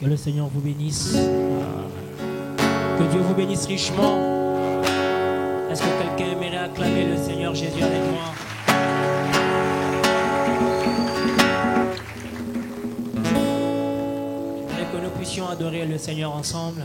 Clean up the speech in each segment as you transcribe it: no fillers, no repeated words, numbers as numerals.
Que le Seigneur vous bénisse. Que Dieu vous bénisse richement. Est-ce que quelqu'un aimerait acclamer le Seigneur Jésus avec moi? Et que nous puissions adorer le Seigneur ensemble.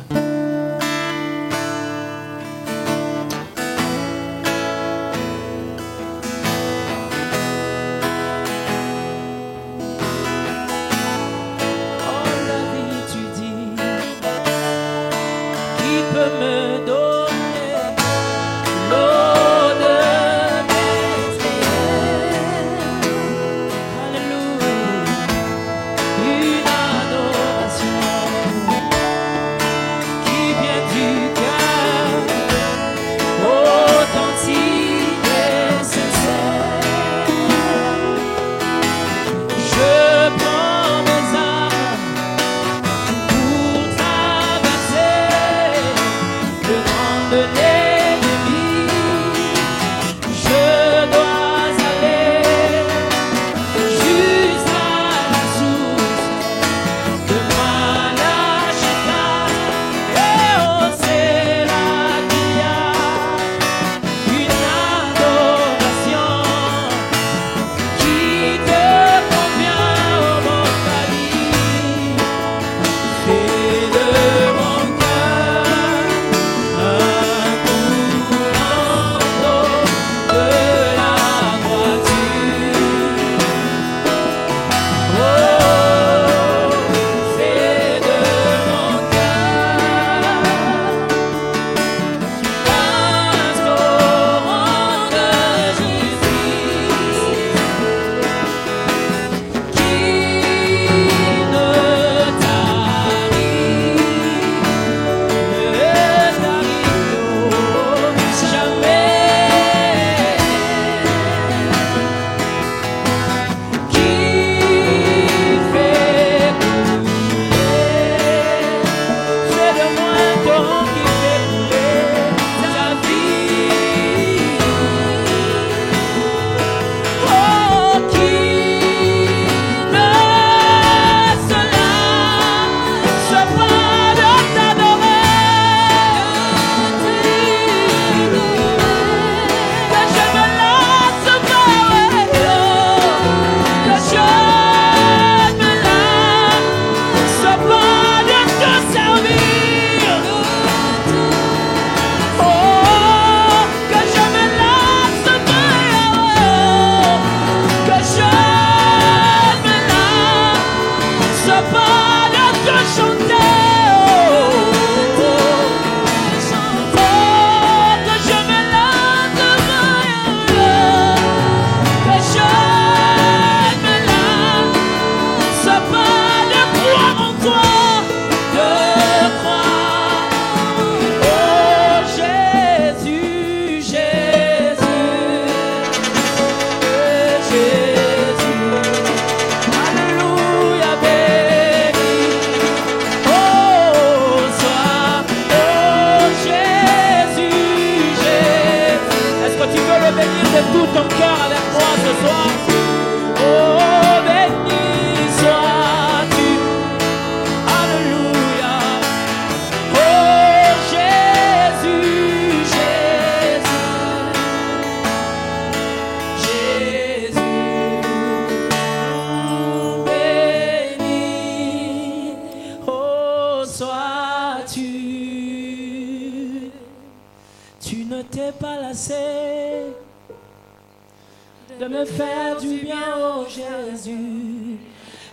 De me faire du bien, oh Jésus.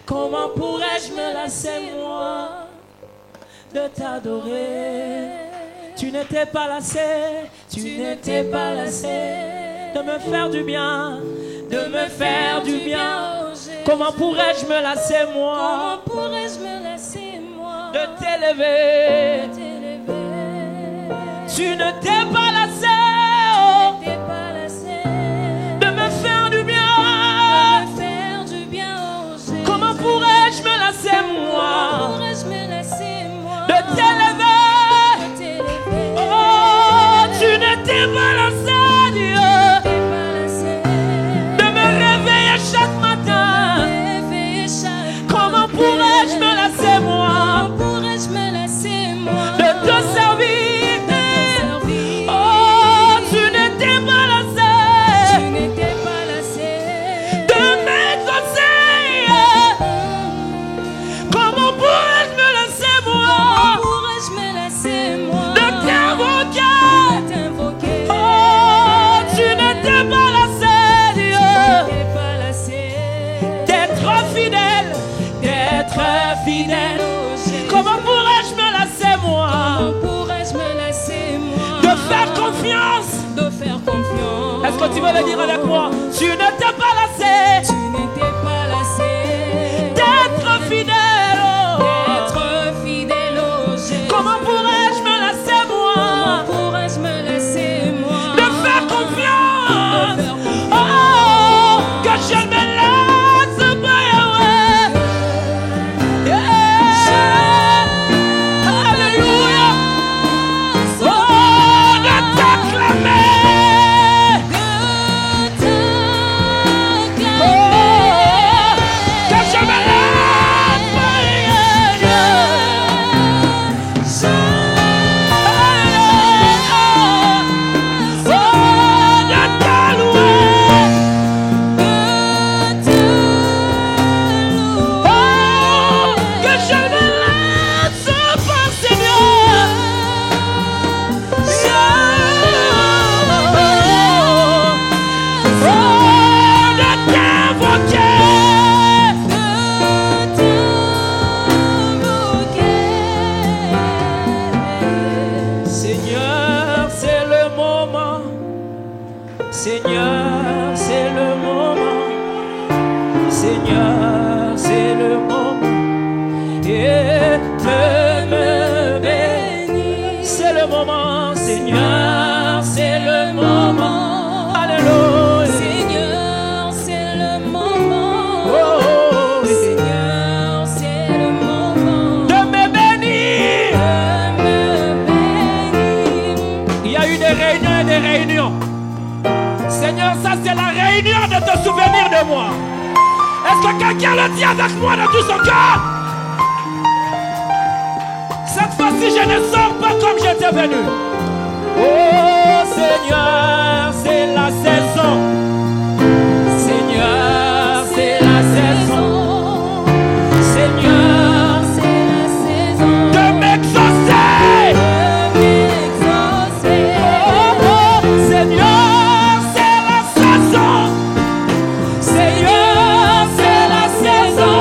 Comment pourrais-je me lasser, moi, de t'adorer? Tu n'étais pas lassé, tu n'étais pas lassé de me faire du bien, de me faire du bien, oh Jésus. Comment pourrais-je me lasser, moi? Comment pourrais-je me lasser, moi, de t'élever? Tu ne t'es pas lassé, oh, de me faire du bien, oh Jésus. Comment pourrais-je me lasser, moi, de t'élever? Oh, tu ne t'es pas lassé, Dieu, de me réveiller chaque matin. Comment pourrais-je me lasser, moi? tu veux le dire avec moi? Tu n'étais pas lassé. Tu n'étais pas lassé D'être fidèle. d'être fidèle au Jésus. Comment pourrais-je me lasser moi? Comment pourrais-je me laisser moi De faire confiance. De faire confiance. Oh, que je me laisse pas, Yahweh. Yeah. Alléluia. Oh, de t'acclamer. Oh, que je me laisse pas, oh, de t'allouer. Oh, que je me laisse pas, Seigneur. Oh, de t'invoquer. Seigneur, c'est le moment. Seigneur, c'est le moment. Seigneur, c'est le moment. Et de me bénir. C'est le moment, Seigneur, c'est le moment. Alléluia. Seigneur, c'est le moment. Oh, Seigneur, c'est le moment de me bénir. de me bénir. Il y a eu des réunions et des réunions. Seigneur, ça c'est la réunion de te souvenir de moi. Est-ce que quelqu'un le dit avec moi de tout son cœur? Cette fois-ci, je ne sors pas comme j'étais venu. Oh Seigneur, c'est la saison. Seigneur, c'est la saison. Seigneur, C'est la saison de m'exaucer. de m'exaucer. Oh, Seigneur, c'est la saison. Seigneur, c'est la saison.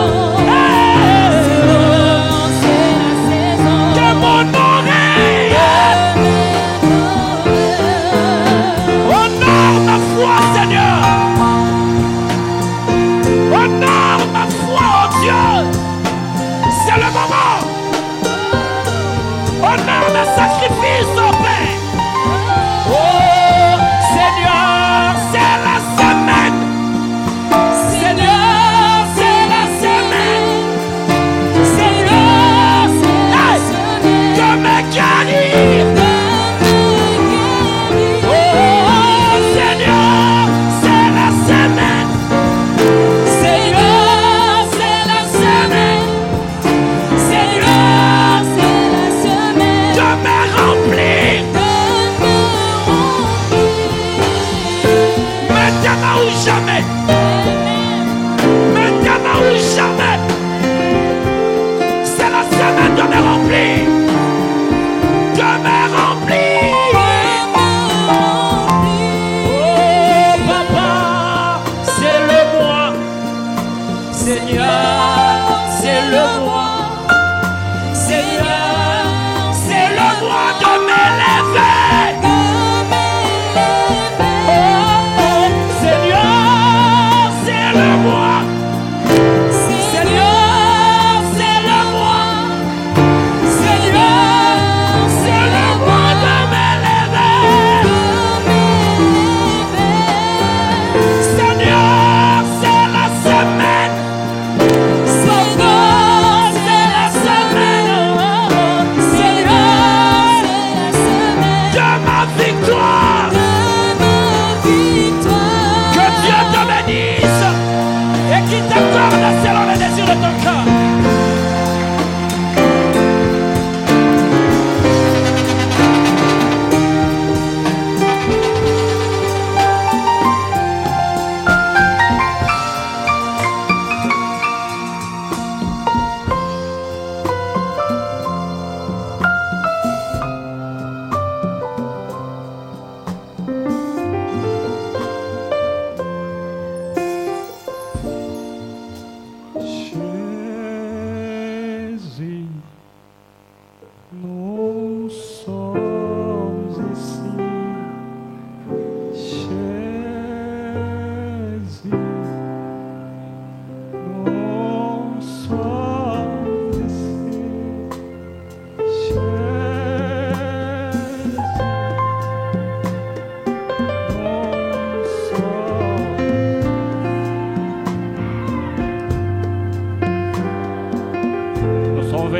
Hey. C'est la saison Que mon oreille honore ma foi, Seigneur. Honore ma foi, oh Dieu. C'est le moment. Honore mes sacrifices, oh Père. Oh Seigneur, c'est la semaine. Seigneur, c'est la semaine. Seigneur, hey, de me guérir. Oh Seigneur, c'est la semaine. Seigneur, c'est la semaine. Seigneur, de me remplir. Maintenant ou jamais. Maintenant ou jamais. C'est la semaine de me remplir. De me remplir. Oh papa, c'est le mois. Seigneur, c'est le mois. Seigneur, c'est le mois de m'élever. Oh, Seigneur, c'est le mois. Seigneur,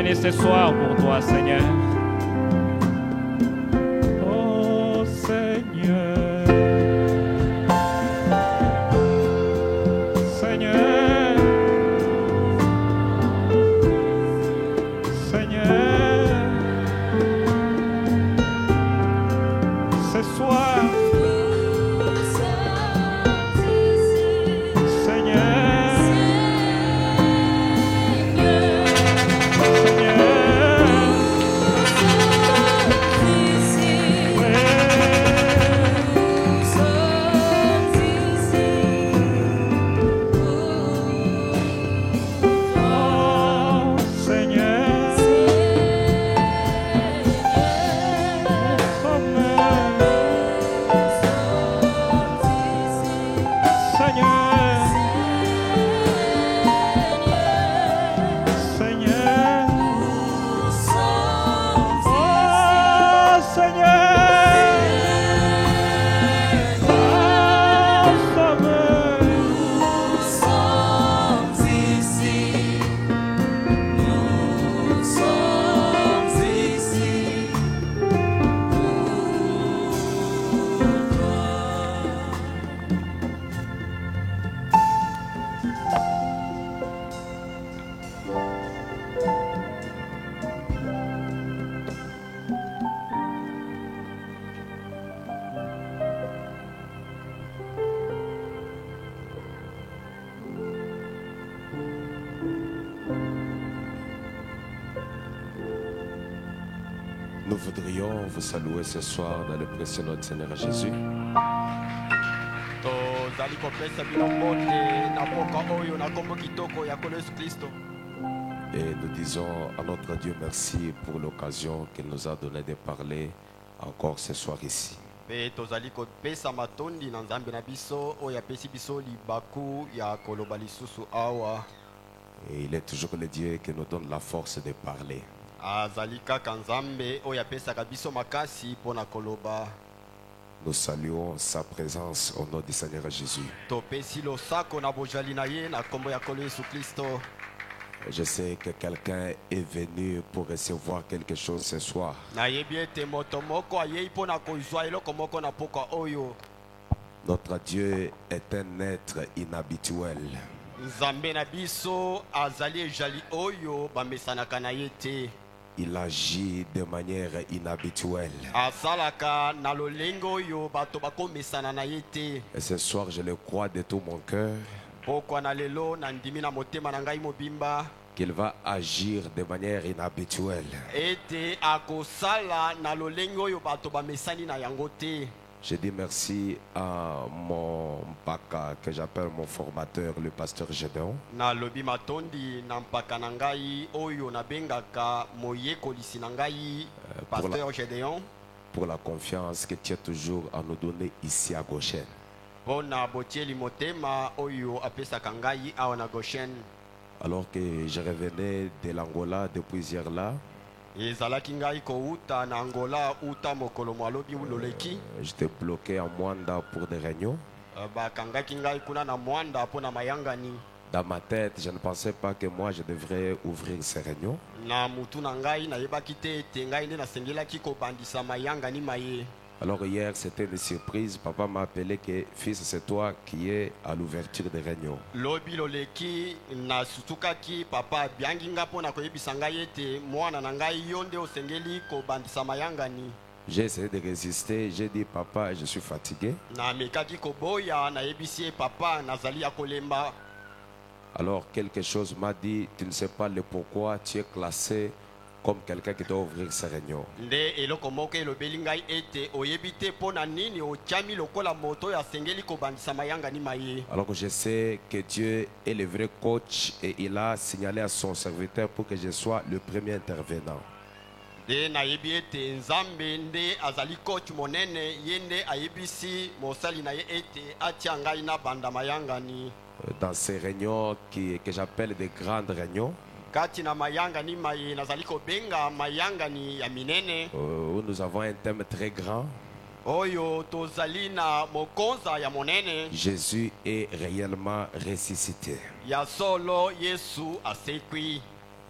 venir ce soir pour toi, Seigneur. Oh Seigneur. Seigneur. Seigneur. Ce soir. Nous voudrions vous saluer ce soir dans le précieux nom de Seigneur Jésus. tozali kopesa bino mbote na mboka oyo na kombo kitoko ya Yesu Kristo. Et nous disons à notre Dieu merci pour l'occasion qu'il nous a donné de parler encore ce soir ici. Pe tozali kopesa matondi na Nzambe na biso oyo apesi biso libaku ya koloba lisusu awa. Et il est toujours le Dieu qui nous donne la force de parler. Azali kaka Nzambe oyo apesaka biso makasi mpona koloba. Nous saluons sa présence au nom du Seigneur Jésus. Topesi losako na bojali na ye na kombo ya Yesu Kristo. Je sais que quelqu'un est venu pour recevoir quelque chose ce soir. Nayebi ete moto moko ayei mpona kozwa eloko moko na poka oyo. Notre Dieu est un être inhabituel. Nzambe na biso azali ejali oyo bamesanaka na ye te. Il agit de manière inhabituelle. Asalaka na lolengo oyo bato bakomesana na ye te. Et ce soir, je le crois de tout mon cœur Pokwa na lelo na ndimi na motema na ngai mobimba qu'il va agir de manière inhabituelle. ete akosala na lolengo oyo bato bamesani na yango te. Je dis merci à mon mpaka que j'appelle mon formateur, le pasteur Gédéon. Na lobi matondi na mpaka na ngai oyo na bengaka moyekolisi na ngai pasteur Gédéon. Pour la confiance que tu as toujours à nous donner ici à Goshen. Bona botieli motema oyo apesaka ngai awa na Goshen. Alors que je revenais de l'Angola depuis hier là, ezalaki ngai kouta na Angola uta mokolo mwalobi uloleki. j'étais bloqué à Mwanda pour des réunions. Bakangaki ngai kuna na Mwanda mpona mayangani. Dans ma tête, je ne pensais pas que moi je devrais ouvrir ces réunions. Na mutu na ngai nayebaki te ete ngai nde nasengelaki kobandisa mayangani maye. Alors hier, c'était une surprise. Papa m'a appelé que fils, c'est toi qui es à l'ouverture des réunions. Lobi loleki na sutukaki papa biangi nga mpona koyebisa ngai ete mwana na ngai yo nde osengeli kobandisa mayangani. J'ai essayé de résister. J'ai dit, papa, je suis fatigué. Na mekaki koboya nayebisi papa nazali ya kolemba. Alors quelque chose m'a dit, tu ne sais pas le pourquoi tu es classé comme quelqu'un qui doit ouvrir ses réunions. Nde eloko moko elobeli ngai ete oyebi te mpona nini otiami lokola moto oyo asengeli kobandisa mayangani maye. Alors que je sais que Dieu est le vrai coach et il a signalé à son serviteur pour que je sois le premier intervenant. Nde nayebi ete Nzambe nde azali coach monene ye nde ayebisi mosali na ye ete atia ngai na banda mayangani. Dans ces réunions que j'appelle des grandes réunions, Kati na mayangani maye nazali kobenga mayangani ya minene où nous avons un thème très grand. oyo tozali na mokonza ya monene Jésus est réellement ressuscité. ya solo Yesu asekwi.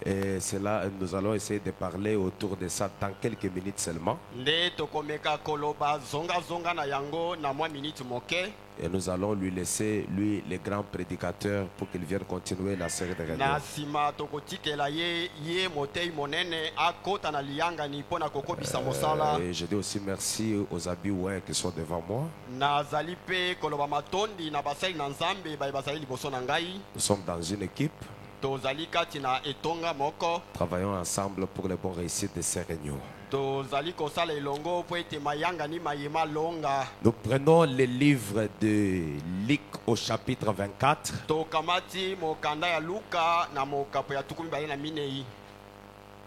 Et cela, nous allons essayer de parler autour de ça dans quelques minutes seulement. nde tokomeka koloba zonga na yango na mwa minute moke. Et nous allons lui laisser, lui, le grand prédicateur, pour qu'il vienne continuer la série de Na réunions. nsima tokotikela ye motei monene akota na liyangani mpo na kokobisa mosala. Et je dis aussi merci aux habits ouais, qui sont devant moi. Nazali mpe koloba matondi na basali na nzambe baye bazali liboso na ngai. Nous sommes dans une équipe, Tozali kati na etonga moko. travaillons ensemble pour les bonnes réussites de ces réunions. Tozali kosala elongo mpo ete mayangani mayema longa. Nous prenons le livre de Luc au chapitre 24. Tokamati mokanda ya Luka na mokapo ya tukumi bale na minei.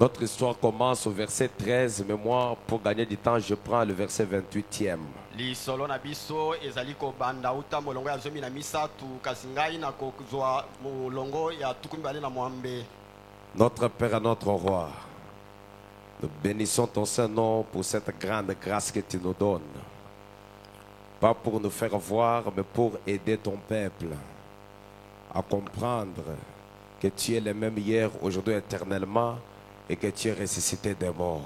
Notre histoire commence au verset 13, mais moi, pour gagner du temps, je prends le verset 28e. Lisolo na biso ezali kobanda uta molongo ya zomi na misatu kasi ngai na kozwa molongo ya tukumi bale na mwambe. Notre Père et notre Roi, nous bénissons ton Saint-Nom pour cette grande grâce que tu nous donnes. Pas pour nous faire voir, mais pour aider ton peuple à comprendre que tu es le même hier, aujourd'hui, éternellement, et que tu es ressuscité des morts.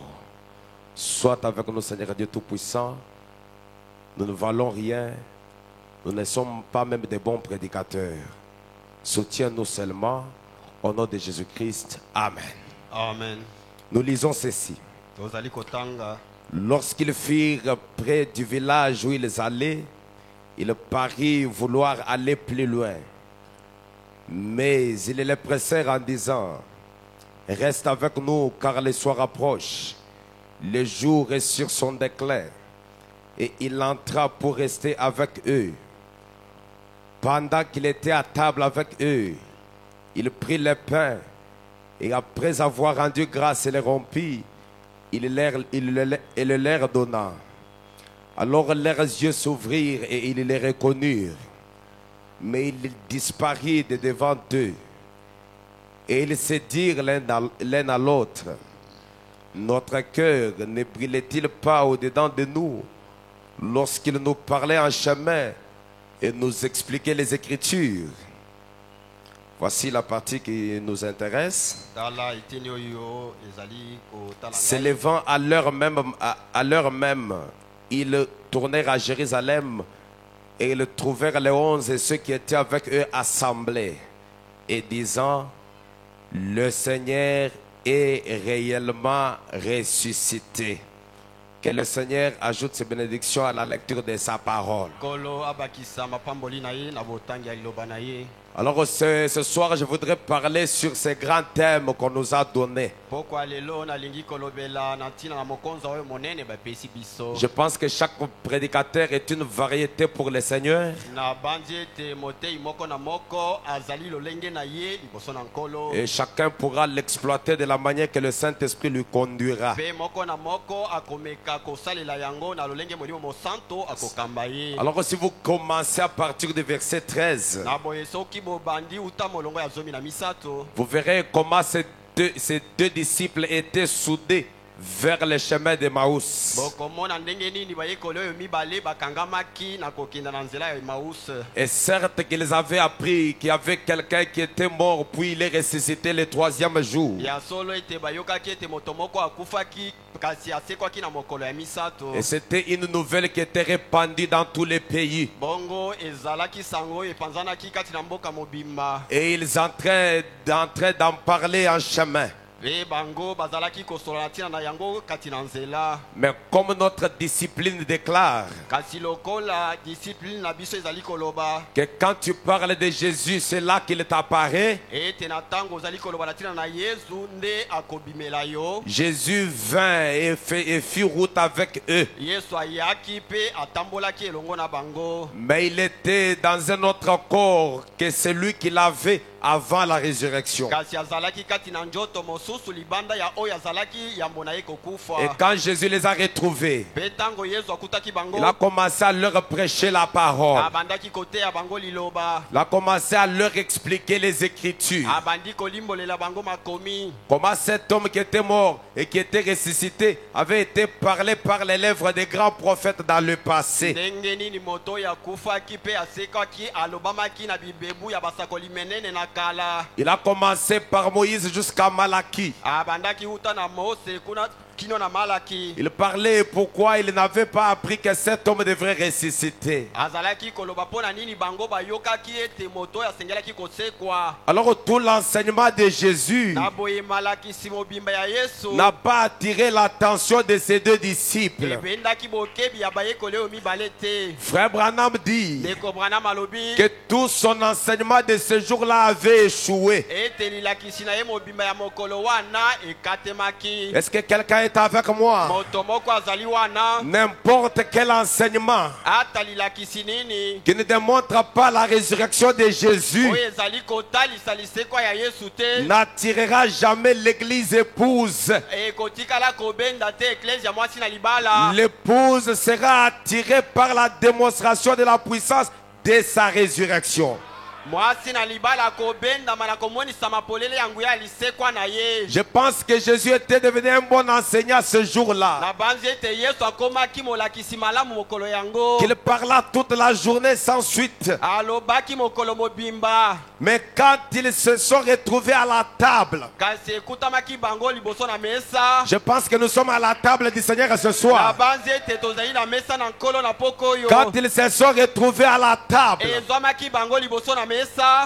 Sois avec nous, Seigneur Dieu Tout-Puissant. Nous ne valons rien. Nous ne sommes pas même des bons prédicateurs. Soutiens-nous seulement. Au nom de Jésus-Christ. Amen. Amen. Nous lisons ceci. Tozali kotanga. Lorsqu'ils furent près du village où ils allaient, ils parurent vouloir aller plus loin. Mais ils les pressèrent en disant, reste avec nous car le soir approche. Le jour est sur son déclin. Et il entra pour rester avec eux. Pendant qu'il était à table avec eux, il prit le pain et après avoir rendu grâce et le rompit, il le leur donna. Alors leurs yeux s'ouvrirent et ils les reconnurent. Mais il disparut de devant eux. Et ils se dirent l'un à l'autre, notre cœur ne brûlait-il pas au-dedans de nous lorsqu'il nous parlait en chemin et nous expliquait les Écritures? Voici la partie qui nous intéresse. Tala itini oyo ezali kotala ngai. S'élevant à l'heure même, ils tournèrent à Jérusalem et ils trouvèrent les 11 et ceux qui étaient avec eux assemblés et disant, le Seigneur est réellement ressuscité. Que le Seigneur ajoute ses bénédictions à la lecture de sa parole. Kolo abakisa mapamboli na ye na botangi ya liloba na ye. Alors ce soir, je voudrais parler sur ces grands thèmes qu'on nous a donnés. Pokwa lelo nalingi kolobela na ntina na mokonza oyo monene bapesi biso. Je pense que chaque prédicateur est une variété pour le Seigneur. Na bandi ete motei moko na moko azali lolenge na ye liboso na nkolo. Et chacun pourra l'exploiter de la manière que le Saint-Esprit lui conduira. Pe moko na moko akomeka kosalela yango na lolenge molimo mosanto akokamba ye. Alors si vous commencez à partir du verset 13, Na boye soki bobandi uta molongo ya zomi na misato. vous verrez comment ces deux disciples étaient soudés vers le chemin de Maús. Bokomona ndenge nini bayekoli oyo mibale bakangamaki na kokenda na nzela ya Emmaüs. Et certes qu'ils avaient appris qu'il y avait quelqu'un qui était mort, puis il est ressuscité le 3e jour. Ya solo ete bayokaki ete moto moko akufaki kasi asekwaki na mokolo ya misato. Et c'était une nouvelle qui était répandue dans tous les pays. Bongo ezalaki sango oyo epanzanaki kati na mboka mobimba. Et ils entraient d'en parler en chemin. Pe bango bazalaki kosola ntina na yango kati na nzela. Mais comme notre discipline déclare Kasi lokola discipline na biso ezali koloba que quand tu parles de Jésus, c'est là qu'il t'apparaît. ete na ntango ozali koloba na ntina na Yesu nde akobimela yo. Jésus vint et fit route avec eux. Yesu ayaki pe atambolaki elongo na bango. Mais il était dans un autre corps que celui qu'il avait avant la résurrection. Kasi azalaki kati na njoto mosusu libanda ya oyo azalaki yambo na ye kokufa. Et quand Jésus les a retrouvés, Pe ntango Yesu akutaki bango il a commencé à leur prêcher la parole. abandaki koteya bango liloba. Il a commencé à leur expliquer les Écritures. Abandi kolimbolela bango makomi. Comment cet homme qui était mort et qui était ressuscité avait été parlé par les lèvres des grands prophètes dans le passé. Ndenge nini moto ya kufaki pe asekaki alobamaki na bibebu ya basakoli menene na kala Il a commencé par Moïse jusqu'à Malachie. abandaki uta na Mose kuna kino na Malaki. Il parlait pourquoi il n'avait pas appris que cet homme devrait ressusciter. Azalaki koloba pona nini bango bayokaki ete moto asengelaki kosekwa. Alors tout l'enseignement de Jésus Na boye malakisi mobimba ya Yesu n'a pas attiré l'attention de ses deux disciples. ebendaki bokebi ya bayekoli oyo mibale te. Frère Branham dit Ndeko Branham alobi que tout son enseignement de ce jour-là avait échoué. ete lilakisi na ye mobimba ya mokolo wana ekatemaki. Est-ce que quelqu'un est avec moi? Moto moko azali wana N'importe quel enseignement ata lilakisi nini qui ne démontre pas la résurrection de Jésus oyo ezali kotalisa lisekwa ya Yesu te n'attirera jamais l'église épouse. ekotikala kobenda te eklezia mwasi na libala. L'épouse sera attirée par la démonstration de la puissance de sa résurrection. Mwasi na libala kobendama na komonisa mapolele ya nguya ya lisekwa na ye. Je pense que Jésus était devenu un bon enseignant ce jour-là. Na banzi ete Yesu akomaki molakisi malamu mokolo yango. Qu'il parla toute la journée sans suite. Alobaki mokolo mobimba. Mais quand ils se sont retrouvés à la table, Kasi ekutamaki bango liboso na mesa. je pense que nous sommes à la table du Seigneur ce Na soir. banzi ete tozali na mesa na nkolo na poko yo. Quand ils se sont retrouvés à la table, Ezwamaki bango liboso na mesa.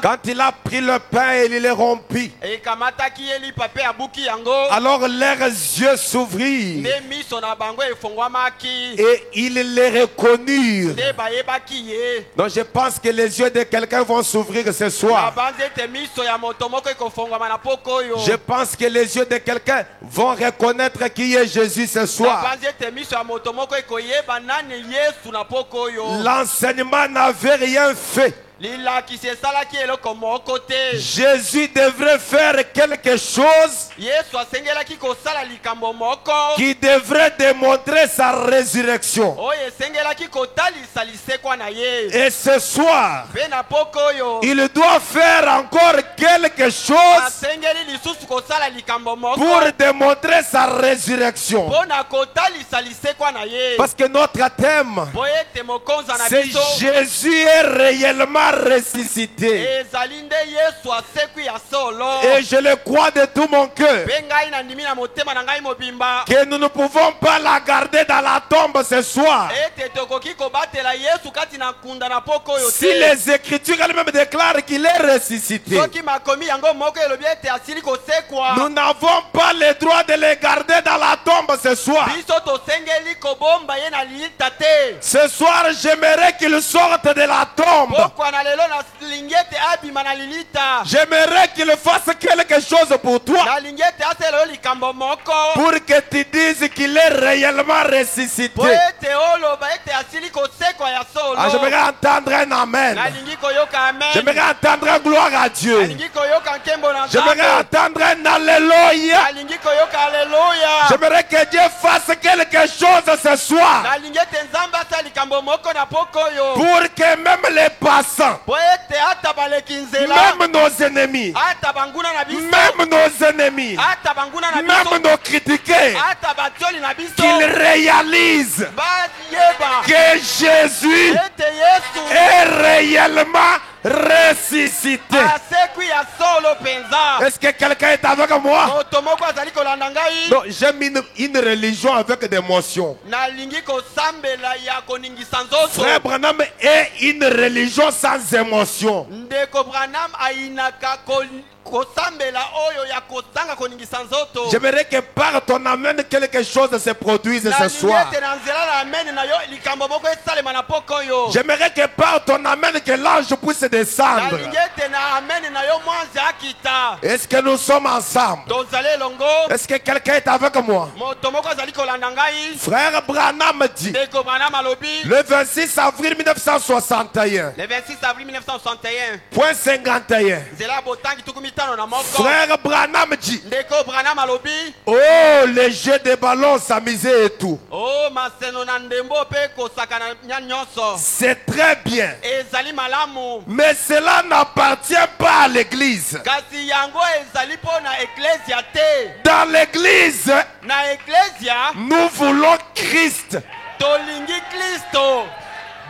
quand il a pris le pain et il les rompit, Ekamataki eli pape abuki yango. alors leurs yeux s'ouvrirent Nde miso na bango efongwamaki. et ils les reconnurent. Nde bayebaki ye. Donc je pense que les yeux de quelqu'un vont s'ouvrir ce Na soir. banzi ete miso ya moto moko ekofongwama na poko yo. Je pense que les yeux de quelqu'un vont reconnaître qui est Jésus ce Na soir. banzi ete miso ya moto moko ekoyeba nani Yesu na poko yo. L'enseignement n'avait rien fait. Lilakisi esalaki eloko moko te. Jésus devrait faire quelque chose Yesu asengelaki kosala likambo moko qui devrait démontrer sa résurrection. oyo esengelaki kotalisa lisekwa na ye. Et ce soir, Mpe na poko oyo il doit faire encore quelque chose asengeli lisusu kosala likambo moko pour démontrer sa résurrection. mpo na kotalisa lisekwa na ye. Parce que notre thème, Po ete mokonza na c'est biso Jésus est réellement ressuscité. ezali nde Yesu asekwi ya solo. Et je le crois de tout mon cœur Mpe ngai na ndimi na motema na ngai mobimba que nous ne pouvons pas la garder dans la tombe ce soir. ete tokoki kobatela Yesu kati na nkunda na poko oyo Si te. les Écritures elles-mêmes déclarent qu'il est ressuscité, Soki makomi yango moko elobi ete asili kosekwa, nous n'avons pas le droit de les garder dans la tombe ce soir. biso tosengeli kobomba ye na lilita te. Ce soir, j'aimerais qu'il sorte de la tombe. Pokwa na lelo nalingi ete abima na lilita. J'aimerais qu'il fasse quelque chose pour toi. Nalingi ete asala yo likambo moko Pour que tu dises qu'il est réellement po ressuscité. ete oloba ete asili kosekwa ya Ah, solo. j'aimerais entendre un amen. Nalingi koyoka amen. J'aimerais entendre un gloire à Dieu. Nalingi koyoka nkembo na J'aimerais Nzambe. entendre un alléluia. Nalingi koyoka haleluya. J'aimerais que Dieu fasse quelque chose ce soir. Nalingi ete Nzambe asala likambo moko na poko oyo Pour que même les passants, po ete ata baleki nzela, même nos ennemis, ata banguna na biso, même nos ennemis, ata banguna na même biso, nos critiqués, ata batioli na biso qu'ils réalisent bayeba que Jésus ete Yesu est réellement ressuscité. asekwi ya solo penza. Est-ce que quelqu'un est avec moi? Moto moko azali kolanda ngai. Non, j'aime une religion avec des émotions. Nalingi kosambela ya koningisa nzoto. Frère Branham est une religion sans émotion. Ndeko Branham ainaka kosambela oyo ya kotanga koningisa nzoto. J'aimerais que par ton amen quelque chose se produise ce soir. Nalingi ete na nzela na amen na yo likambo moko esalema na poko yo. J'aimerais que par ton amen que l'ange puisse descendre. Nalingi ete na amen na yo mwanzi akita. Est-ce que nous sommes ensemble? Tozali elongo. Est-ce que quelqu'un est avec moi? Moto moko azali kolanda ngai. Frère Branham dit, Ndeko Branham alobi le 26 avril 1961, le 26 avril 1961 point 51, nzela botangi tuku mitano na moko. Frère Branham dit, Ndeko Branham alobi oh, les jeux de ballon s'amuser et tout. o maseno na ndembo pe kosaka na nyonso C'est très bien. ezali malamu, Mais cela n'appartient pas à l'église. kasi yango ezali mpo na eklesia te. Dans l'église, Na eklesia nous voulons Christ. tolingi Kristo.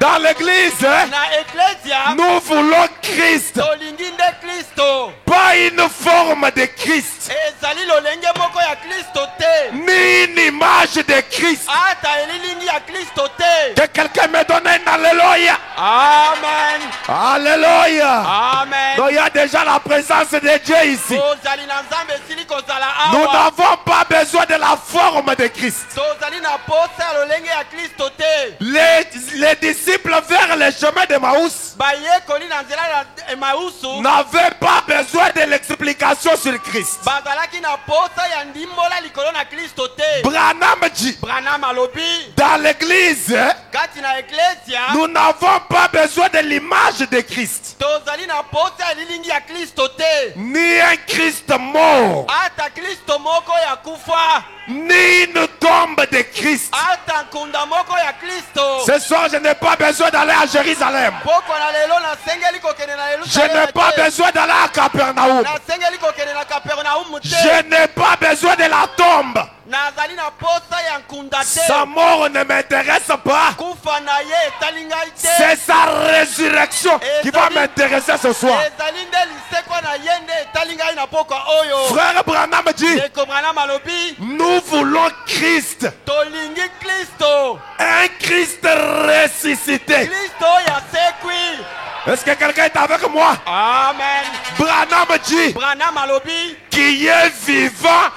Dans l'église, Na eklesia nous voulons Christ. tolingi nde Kristo. Kristo. pas une forme de Christ, Ezali lolenge moko ya Kristo te. ni une image de Christ. Ata elilingi ya Kristo te. Que quelqu'un me donne un alléluia. Amen. Alléluia. Amen. Donc il y a déjà la présence de Dieu ici. Tozali na Nzambe esili kozala Nous awa. n'avons pas besoin de la forme de Christ. Tozali na posa ya lolenge ya Kristo te. Les disciples vers le chemin de Maús Bayekoli na nzela ya Emausu n'avaient pas besoin de l'explication sur Christ. bazalaki na posa ya ndimbola likolo na Kristo te. Branham dit, Branham alobi dans l'église, kati na eklesia nous n'avons pas besoin de l'image de Christ, tozali na posa ya lilingi ya Kristo te. ni un Christ mort, Ata Kristo moko ya kufa, ni une tombe de Christ. ata nkunda moko ya Kristo. Ce soir, je n'ai pas besoin d'aller à Jérusalem. Poko na lelo nasengeli kokende na Je n'ai pas Yerusalema te. besoin d'aller à Capernaum. Nasengeli kokende na Kapernaum te. Je n'ai pas besoin de la tombe. Nazali na posa ya nkunda te. Sa mort ne m'intéresse pas. Kufa na ye etali ngai te. C'est sa résurrection qui va m'intéresser ce soir. ezali nde liseko na ye nde etali ngai na pokwa oyo. Frère Branham dit, Ndeko Branham alobi nous voulons Christ. tolingi Kristo. Un Christ ressuscité. Kristo ya sekwi. Est-ce que quelqu'un est avec moi? Amen. Branham dit, Branham alobi qui est vivant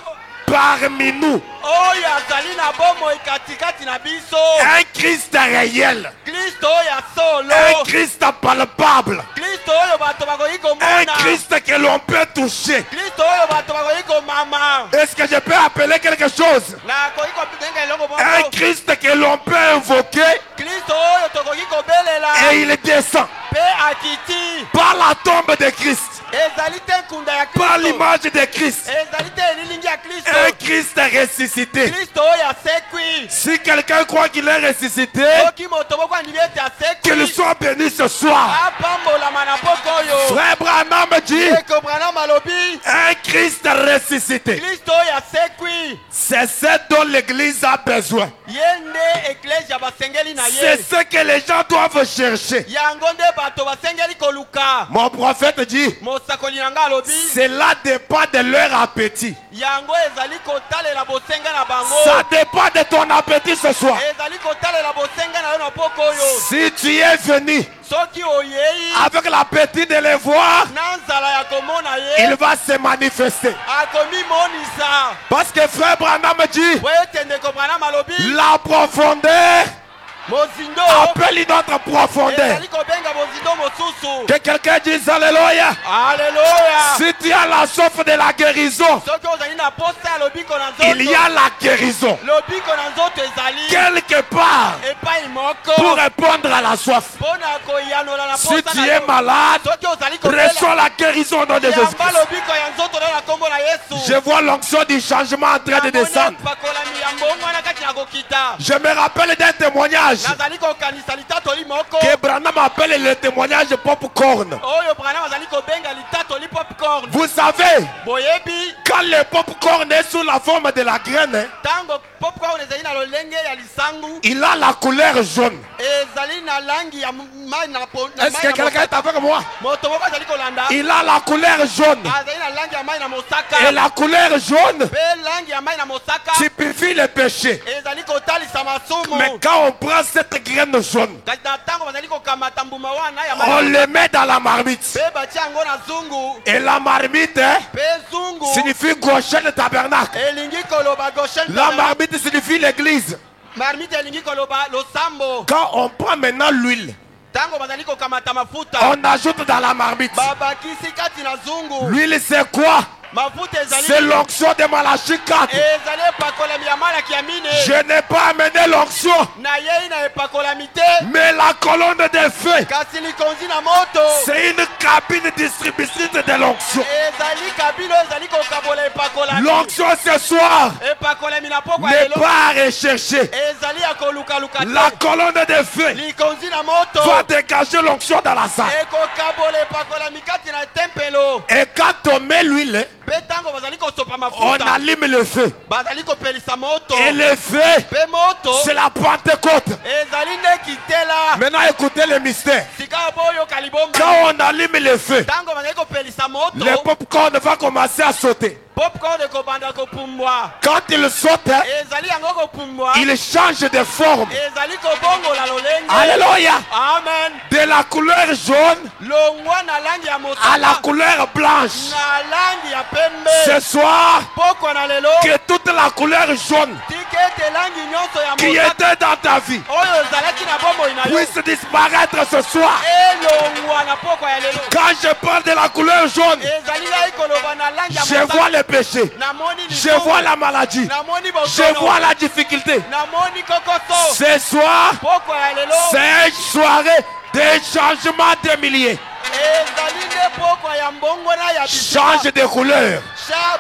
parmi nous. oyo azali na bomoi katikati na biso. Un Christ réel. Kristo ya solo. Un Christ palpable. Kristo oyo bato bakoki Un komona. Christ que l'on peut toucher. Kristo oyo bato bakoki komama. Est-ce que je peux appeler quelque chose? nakoki kobenga eloko Un moko. Christ que l'on peut invoquer Kristo oyo tokoki kobelela et il descend. mpe akiti. Par la tombe de Christ. ezali te nkunda ya Par Kristo. l'image de Christ. ezali te elilingi ya Kristo. Un Christ ressuscité. Kristo oyo asekwi. Si quelqu'un croit qu'il est ressuscité, soki moto moko andimi ete qu'il asekwi soit béni ce soir. apambolama na poko oyo. Frère Branham dit, Ndeko Branham alobi un Christ ressuscité. Kristo oyo asekwi. C'est ce dont l'église a besoin. ye nde eklesia basengeli na C'est ye. ce que les gens doivent chercher. yango nde bato basengeli koluka. Mon prophète dit, mosakoli na nga alobi cela dépend de leur appétit. yango ezali kotalela bosenga na bango. Ça dépend de ton appétit ce soir. ezali kotalela bosenga na yo na poko oyo. Si tu es venu soki oyei avec l'appétit de les voir, na nzala ya komona ye il va se manifester. akomimonisa. Parce que frère Branham dit, po ete ndeko Branham alobi la profondeur mozindo appelle une autre profondeur. ezali kobenga mozindo mosusu. Que quelqu'un dise Alléluia. Alleluya. Si tu as la soif de la guérison, soki ozali na posa ya lobiko na il y nzoto a la guérison. lobiko na nzoto ezali Quelque part epai moko pour répondre à la soif. mpo na koyanola na Si posa tu na es yo. malade, soki ozali kobela reçois la guérison au nom de yamba Jésus-Christ. lobiko ya nzoto na kombo na Yesu. Je vois l'onction du changement en train de descendre. pakolami ya mbongo na kati na kokita. Je me rappelle d'un témoignage nazali kokanisa litatoli moko que Branham appelle le témoignage popcorn. oyo Branham azali kobenga litatoli popcorn. Vous savez, boyebi quand le popcorn est sous la forme de la graine, tango popcorn ezali na lolenge ya lisangu il a la couleur jaune. ezali na langi ya mai na Est-ce que quelqu'un est avec moi? moto moko azali kolanda Il a la couleur jaune. azali na langi ya mai na Et mosaka la couleur jaune mpe langi ya mai na mosaka typifie le péché. ezali kotalisa masumu. Mais quand on prend cette graine jaune, kasi na ntango bazali kokamata mbuma wana ya on mai le met dans la marmite. mpe batia yango na zungu Et la marmite mpe zungu signifie Goshen tabernacle. elingi koloba Goshen La tabernacle. marmite signifie l'église. marmite elingi koloba losambo. Quand on prend maintenant l'huile, ntango bazali kokamata mafuta on ajoute dans la marmite. babakisi kati na zungu. L'huile c'est quoi? mafuta C'est ezali l'onction de Malachie 4. ezali epakolami ya malaki ya mine. Je n'ai pas amené l'onction, nayei na epakolami te mais la colonne de feu. kasi likonzi na moto C'est une cabine distributrice de l'onction. ezali kabino ezali kokabola epakolami. L'onction ce soir epakolami na pokwa n'est elo pas à rechercher. ezali ya kolukaluka La te. colonne de feu likonzi na moto va dégager l'onction dans la salle. ekokabola epakolami kati na tempelo. Et quand on met l'huile, mpe ntango bazali kosopa on mafuta allume le feu. bazali kopelisa moto Et le feu, mpe moto c'est la Pentecôte. ezali nde kitela. Maintenant, écoutez le mystère. sika boyoka libomba Quand on allume le feu, ntango bazali kopelisa moto le popcorn va commencer à sauter. popcorn ekobanda kopumbwa Quand il saute, ezali yango kopumbwa il change de forme. ezali kobongola lolenge. Alléluia. Amen. De la couleur jaune longwa na langi ya à la mosaka couleur blanche. na langi ya pembe. Ce soir, pokwa na lelo que toute la couleur jaune tika ete langi nyonso ya qui mosaka était dans ta vie oyo ezalaki na bomoi na yo puisse disparaître ce soir. elongwa na pokwa ya lelo. Quand je parle de la couleur jaune, ezali ngai koloba na langi ya je vois mosaka les péchés, namoni je vois la maladie, namoni je bokono vois la difficulté. namoni kokoso. Ce soir, pokwa ya lelo c'est une soirée de changement de milliers. ezali nde pokwa ya mbongona ya bisika. Change de couleur.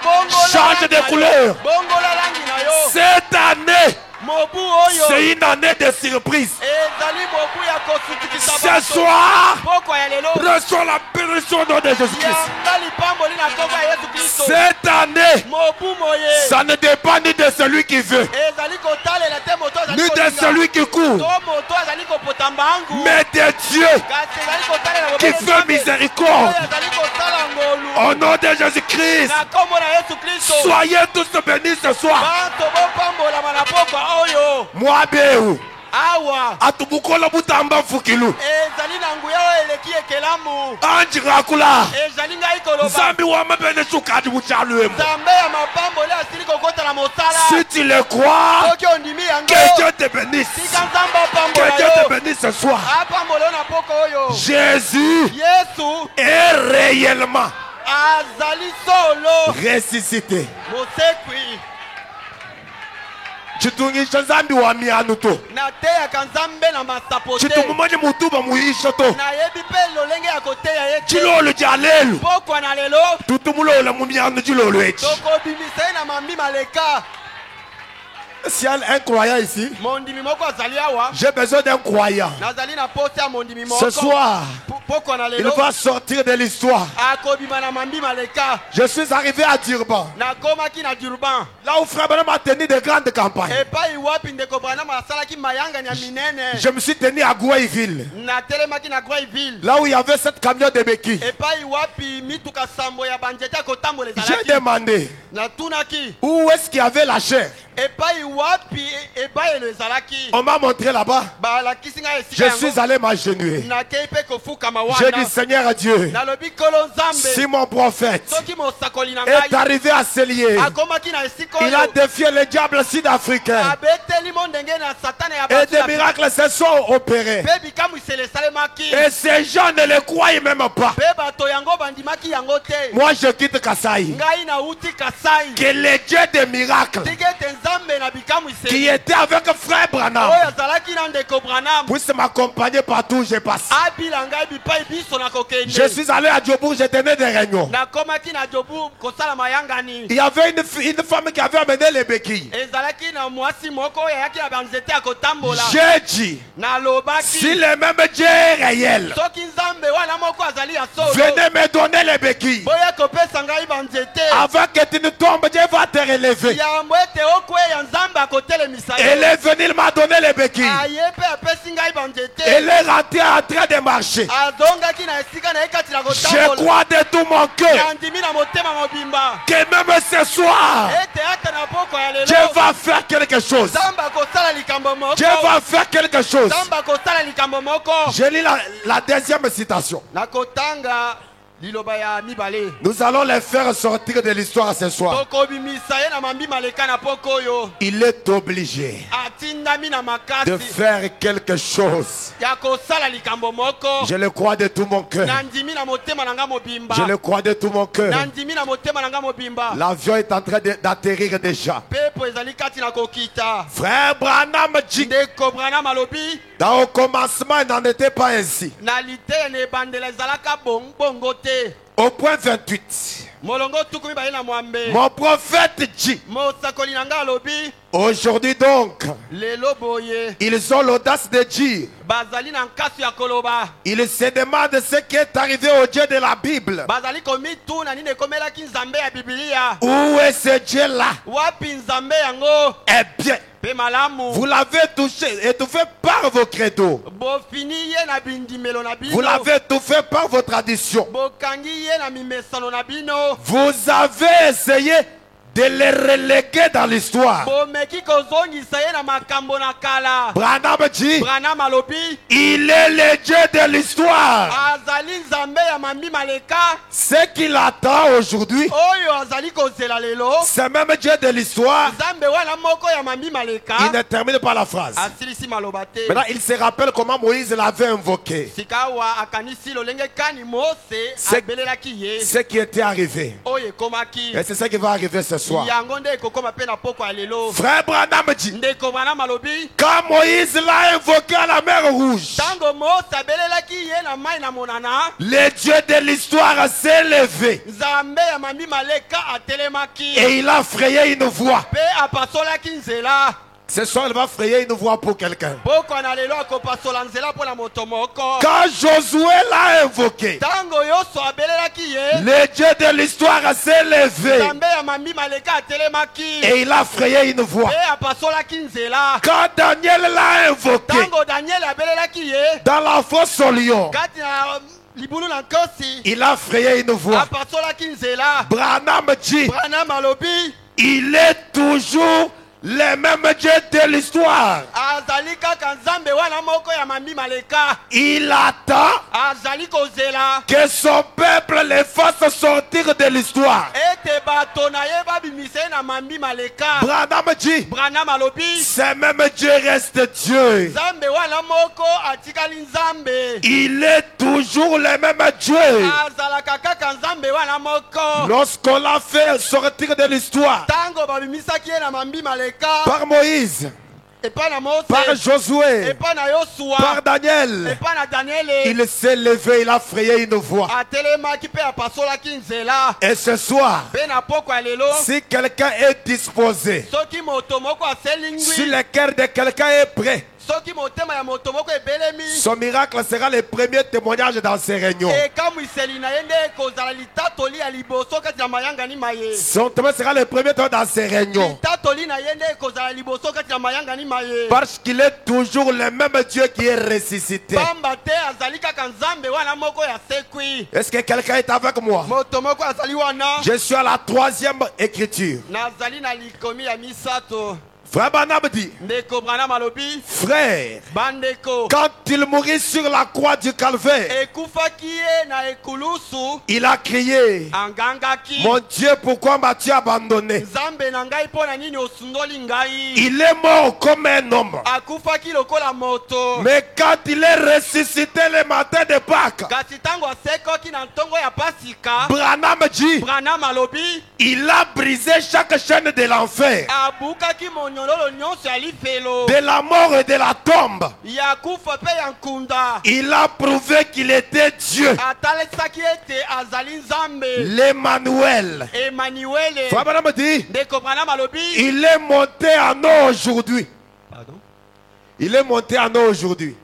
bongola Change langi de na yo. couleur. bongola langi na yo. Cette année, mobu oyo c'est une année de surprise. ezali mobu ya kosutikisa Ce bato. soir, pokwa ya lelo reçois la bénédiction au nom de Jésus-Christ. yanga lipamboli na kombo ya yesu kristo. Cette année, mobu moye ça ne dépend ni de celui qui veut, ezali kotalela te moto azali ni de kolinga. celui qui court, to moto azali kopota mbangu mais de Dieu kasi ezali kotalela qui mobeko fait Nzambe. miséricorde. Oyo azali kotala ngolu Au nom de Jésus-Christ, na kombo na yesu kristo. soyez tous bénis ce soir. bato bopambolama na pokwa oyo Moi, Béou, awa atubukola butamba fukilu. ezali na nguya oyo eleki ekelamu. Anjirakula. ezali ngai koloba Zambi wa mabene chukadi muchaluemu. nzambe ya mapamboli asili kokotala mosala. Si tu le crois, soki ondimi yango que Dieu te bénisse. tika nzambe Que apambola Dieu te yo bénisse ce soir. apambola yo na poko oyo. Jésus yesu est réellement azali solo ressuscité. mosekwi. Chitungisha zambi wa mianu to. nateyaka nzambe na masapo te. Chitumumanye mutuba muisha to. nayebi mpe lolenge ya koteya ye te. Chilolo jalelu. pokwa na lelo Tutumulola mu mianu chilolo echi. tokobimisa ye na mambi maleka. S'il y a un croyant ici, mondimi moko azali awa j'ai besoin d'un croyant. nazali na posa ya mondimi Ce moko. soir, pokwa na il lelo va sortir de l'histoire. akobima na mambi maleka. Je suis arrivé à Durban, nakomaki na durban là où Frère Branham a tenu de grandes campagnes. epai wapi ndeko branam asalaki mayangani ya minene. Je me suis tenu à Gouaïville, natelemaki na Gouaïville là où il y avait cette camion de béquilles. epai wapi mituka sambo ya banzete ya kotambola J'ai ezalaki. demandé natunaki où est-ce qu'il y avait la chair. epai wapi ebayelo ezalaki. On m'a montré là-bas. balakisi ngai Je esika suis yango allé m'agenouiller. nakei mpe kofukama J'ai dit, wana Seigneur Dieu, nalobi nkolo si nzambe mon prophète soki mosakoli na est ngai arrivé à se lier, akomaki na esika il a oyo défié le diable sud-africain abeteli mo ndenge na satana ya et bato des ya- miracles se sont opérés. mpe bikamwiselo esalemaki Et ces gens ne le croient même pas. mpe bato yango bandimaki yango te. Moi, je quitte Kasaï. ngai nauti kasai Que le Dieu des miracles tiki ete nzambe na qui bikamwiseli était avec Frère Branham oyo azalaki na ndeko branam puisse m'accompagner partout où je passe. abila ngai bipai biso na Je kokende. suis allé à Diobourg, je tenais des réunions. nakomaki na jobu kosala mayangani. Il y avait une femme qui avait amené les béquilles. ezalaki na mwasi moko oyo ayaki na banzete ya kotambola. J'ai dit, si nalobaki le même Dieu est réel, soki nzambe wana moko azali ya solo venez me donner les béquilles. boya kopesa ngai banzete Avant que tu ne tombes, Dieu va te relever. yambo ete okweya nzambe akotelemisa yo. Elle est venue, il m'a donné les béquilles. aye mpe apesi ngai banzete. Elle est rentrée en train de marcher. azongaki na esika na ye kati na Je kotambola. crois de tout mon cœur nandimi na motema mobimba que même ce soir, ete ata na poko ya Dieu lelo va faire quelque chose. nzambe akosala likambo moko. Dieu va faire quelque chose. nzambe akosala likambo moko. Je lis la deuxième citation. nakotanga liloba ya mibale. Nous allons les faire sortir de l'histoire ce soir. tokobimisa ye na mambi maleka na poko oyo. Il est obligé atindami na de makasi faire quelque chose. ya kosala likambo moko. Je le crois de tout mon cœur. nandimi na motema na nga mobimba. Je le crois de tout mon cœur. nandimi na motema na nga mobimba. L'avion est en train d'atterrir déjà. pepo ezali kati na kokita. Frère Branham dit, ndeko branam alobi dans le commencement, il n'en était pas ainsi. na liteye na ebandela ezalaka bongo te. Au point 28. molongo tukumi baye na mwambe Mon prophète dit, mosakoli na nga alobi aujourd'hui donc, lelo boye ils ont l'audace de dire, bazali na nkasi ya koloba ils se demandent ce qui est arrivé au Dieu de la Bible. bazali komituna nini ekomelaki nzambe ya bibilia Où est ce Dieu-là? wapi nzambe yango Eh bien, mpe malamu vous l'avez touché, étouffé par vos credos. bofini ye na bindimelo na Vous bino l'avez étouffé par vos traditions. bokangi ye na mimesano na bino Vous avez essayé de les reléguer dans l'histoire. bomeki kozongisa ye na makambo na kala Branham dit, branam alobi il est le Dieu de l'histoire. azali nzambe ya mambi maleka Ce qu'il attend aujourd'hui, oyo azali kozela lelo c'est même Dieu de l'histoire. nzambe wana moko ya mambi maleka Il ne termine pas la phrase. asilisi maloba te Maintenant, il se rappelle comment Moïse l'avait invoqué. sika awa akanisi lolenge kani mose C'est- abelelaki ye Ce qui était arrivé. oyo ekomaki Et c'est ce qui va arriver ce soir. yango nde ekokoma mpe na poko ya lelo Frère Branham dit, ndeko branam alobi quand Moïse l'a invoqué à la mer Rouge, ntango mose abelelaki ye na mai na monana le Dieu de l'histoire s'est levé nzambe ya mambi maleka atelemaki et il a frayé une voie. mpe apasolaki nzela Ce soir, il va frayer une voie pour quelqu'un. poko na lelo akopasola nzela mpo na moto moko Quand Josué l'a invoqué, ntango nyonso abelelaki ye le Dieu de l'histoire s'est levé nzambe ya mambi maleka atelemaki et il a frayé une voie. mpe apasolaki nzela Quand Daniel l'a invoqué ntango daniel abelelaki ye dans la fosse au lion, kati na libulu na nkosi il a frayé une voie. apasolaki nzela Branham dit, branam alobi il est toujours le même Dieu de l'histoire. azali kaka nzambe wana moko ya mambi maleka Il attend azali kozela que son peuple les fasse sortir de l'histoire. ete bato na ye babimisa ye na mambi maleka Branham dit, branam alobi ce même Dieu reste Dieu. nzambe wana moko atikali nzambe Il est toujours le même Dieu. azalaka kaka nzambe wana moko Lorsqu'on l'a fait sortir de l'histoire ntango babimisaki ye na mambi maleka par Moïse, epai na mose par Josué, epai na yosua par Daniel, epai na daniele il s'est levé, il a frayé une voie. atelemaki mpe apasolaki nzela Et ce soir, mpe na poko ya lelo si quelqu'un est disposé, soki moto moko aselingwi si le cœur de quelqu'un est prêt, soki motema ya moto moko ebelemi son miracle sera le premier témoignage dans ces réunions. ekamwiseli na ye nde ekozala litatoli ya liboso kati na mayangani maye Son témoin sera le premier témoin dans ces réunions. litatoli na ye nde ekozala liboso kati na mayangani maye Parce qu'il est toujours le même Dieu qui est ressuscité. pamba te azali kaka nzambe wana moko ya sekwi Est-ce que quelqu'un est avec moi? moto moko azali wana Je suis à la 3e écriture. nazali na likomi ya misato Frère Branham dit, ndeko branam alobi frère, bandeko quand il mourit sur la croix du calvaire, ekufaki ye na ekulusu il a crié, angangaki mon Dieu, pourquoi m'as-tu abandonné? nzambe na ngai mpo na nini osundoli ngai Il est mort comme un homme. akufaki lokola moto Mais quand il est ressuscité le matin de Pâques, kasi ntango asekoki na ntongo ya pasika Branham dit, branam alobi il a brisé chaque chaîne de l'enfer, abukaki monyololo nyonso ya lifelo de la mort et de la tombe. ya kufa mpe ya nkunda Il a prouvé qu'il était Dieu, atalesaki ete azali nzambe l'Emmanuel. emmanuele Frère Branham dit, ndeko branam alobi il est monté en eau aujourd'hui. Pardon? Il est monté en eau aujourd'hui.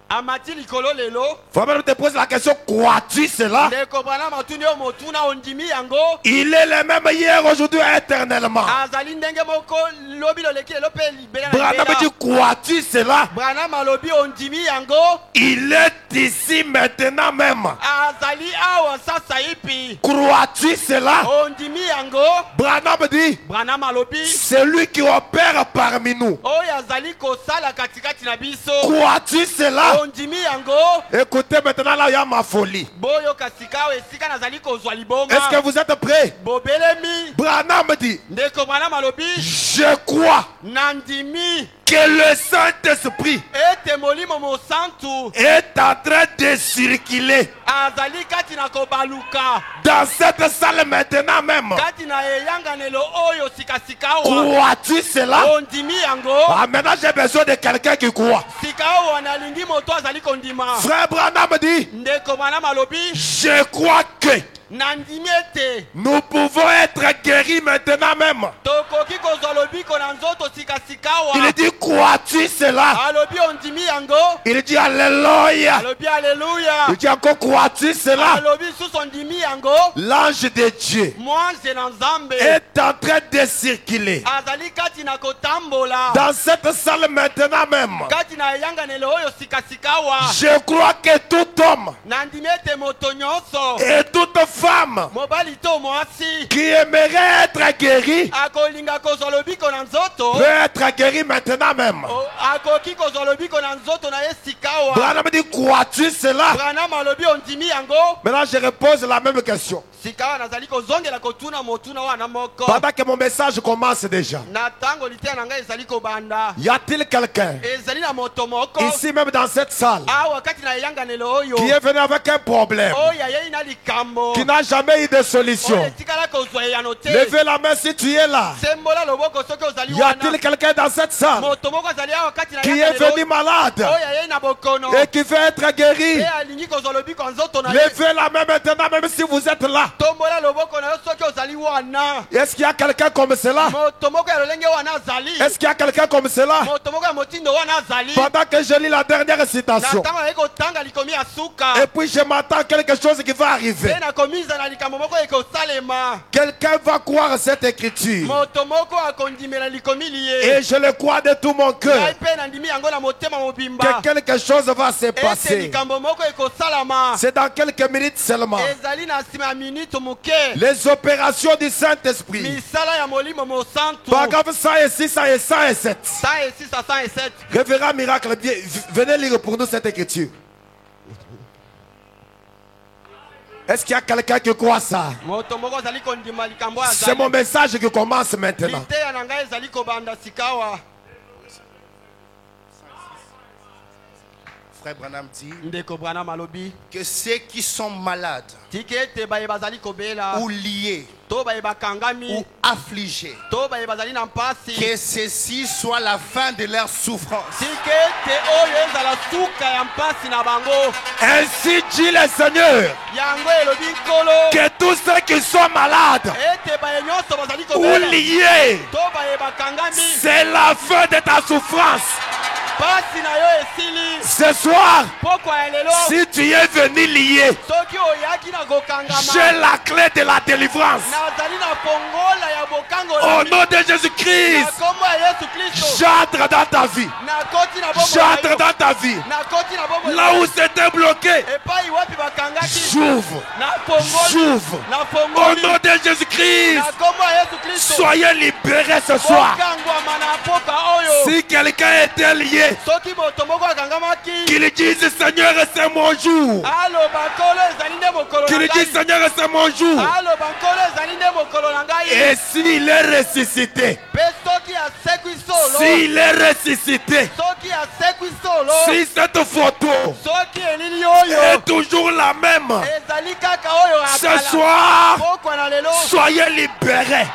amati likolo lelo Frère Branham te pose la question, crois-tu cela? ndeko branam atuni yo motuna ondimi yango Il est le même hier, aujourd'hui, éternellement. azali ndenge moko lobi loleki lelo mpe libela na Branham libela. dit, crois-tu cela? branam alobi ondimi yango Il est ici maintenant même. azali awa sasa ipi Crois-tu cela? ondimi yango Branham dit, branam alobi c'est lui qui opère parmi nous. oyo azali kosala katikati na biso Crois-tu cela? ondimi yango Écoutez maintenant là, il y a ma folie. boyoka sika oyo esika nazali kozwa libonga Est-ce que vous êtes prêts? bobelemi Branham dit, ndeko branam alobi je crois nandimi que que le Saint-Esprit ete molimo mosantu est en train de circuler azali kati na kobaluka dans cette salle maintenant même. kati na eyanganelo oyo sikasika awa. Crois-tu cela? Ondimi yango Ah, maintenant j'ai besoin de quelqu'un qui croit. sika awa nalingi moto azali kondima. Frère Branham dit, Ndeko Branham alobi je crois que nandimi ete nous pouvons être guéris maintenant même. tokoki kozwa lobiko na nzoto sikasika Il awa. dit, crois-tu cela? Alobi ondimi yango. Il dit, alléluia. Alobi alléluia. Il dit encore, crois-tu cela? Alobi sous ondimi yango. L'ange de Dieu Mwanze na nzambe est en train de circuler azali kati na kotambola dans cette salle maintenant même. kati na eyanganelo oyo sikasika awa. Je crois que tout homme nandimi ete moto nyonso et toute femme mobali to mwasi qui aimerait être guéri akolinga kozwa lobiko na nzoto peut être guéri maintenant même. akoki kozwa lobiko na nzoto na ye sika awa. Branham dit, crois-tu cela? Branham alobi ondimi yango. Maintenant, je repose la même question. sika awa nazali kozongela kotuna motuna wana moko Pendant que mon message commence déjà, na ntango liteya na ngai ezali kobanda. y a-t-il quelqu'un ezali na moto moko ici même dans cette salle awa kati na eyanganelo oyo qui est venu avec un problème, oyo ayei na likambo qui n'a jamais eu de oyo solution? etikala kozwa eyano te. Levez la main si tu es là. sembola loboko soki ozali Y a-t-il wana. quelqu'un dans cette salle moto moko azali awa kati na qui est eyanganelo venu malade oyo ayei na bokono et qui veut être guéri? e alingi kozwa lobiko ya nzoto na ye. Levez la main maintenant, même si vous êtes là. tombola loboko na yo soki ozali wana. Est-ce qu'il y a quelqu'un comme cela? moto moko ya lolenge wana azali. Est-ce qu'il y a quelqu'un comme cela? moto moko ya motindo wana azali. Pendant que je lis la dernière na citation, ntango ayei kotanga likomi ya suka et puis je m'attends quelque chose qui va arriver. mpe nakomiza na likambo moko ekosalema. Quelqu'un va croire cette écriture. moto moko akondimela likomi liye. Et je le crois de tout mon ngai cœur mpe nandimi yango na motema que mobimba quelque chose va se ete passer. likambo moko ekosalama. C'est dans quelques minutes seulement. ezali na nsima ya minute moke. Les opérations du Saint-Esprit. misala ya molimo mosantu. Paragraphe 106, 107, 107. 106 à 107. Révérend miracle, venez lire pour nous cette écriture. Est-ce qu'il y a quelqu'un qui croit ça? moto moko azali kondima likambo oyo C'est mon message qui commence maintenant. liteya na ngai ezali kobanda sikawa. Frère Branham dit ndeko Branham alobi que ceux qui sont malades tiki ete baye bazali kobela ou liés to baye bakangami ou affligés, to baye bazali na mpasi que ceci soit la fin de leur souffrance. tiki ete oyo ezala suka ya mpasi na bango. Ainsi dit le Seigneur, yango elobi nkolo que tous ceux qui sont malades ete baye nyonso bazali ou kobela liés, to baye bakangami c'est la fin de ta souffrance. mpasi na yo esili. Ce soir, pokwa ya lelo si tu es venu lié, soki oyaki na kokangama j'ai la clé de la délivrance. nazali na fongola ya bokango Au na nom de na Jésus-Christ, kombo ya yesu kristo. j'entre dans ta vie. nakoti na bombo na J'entre yo. dans ta vie. nakoti na bombo Là où c'était bloqué, epai wapi bakangaki j'ouvre. na fongoli J'ouvre. na Au fongoli nom de Jésus-Christ, na kombo ya yesu kristo. soyez libérés ce soir. bokangwama na mpoka oyo. Si quelqu'un était lié, soki moto moko akangamaki qu'il dise Seigneur, c'est mon jour. aloba nkolo ezali nde mokolo Qu'il na dise ngai. Seigneur, c'est mon jour. aloba nkolo ezali nde mokolo na ngai. Et s'il est ressuscité, mpe soki asekwi solo s'il est ressuscité, soki asekwi solo si cette photo soki elili oyo est toujours la même, ezali kaka oyo ya ce kala. soir, pokwa na lelo soyez libérés.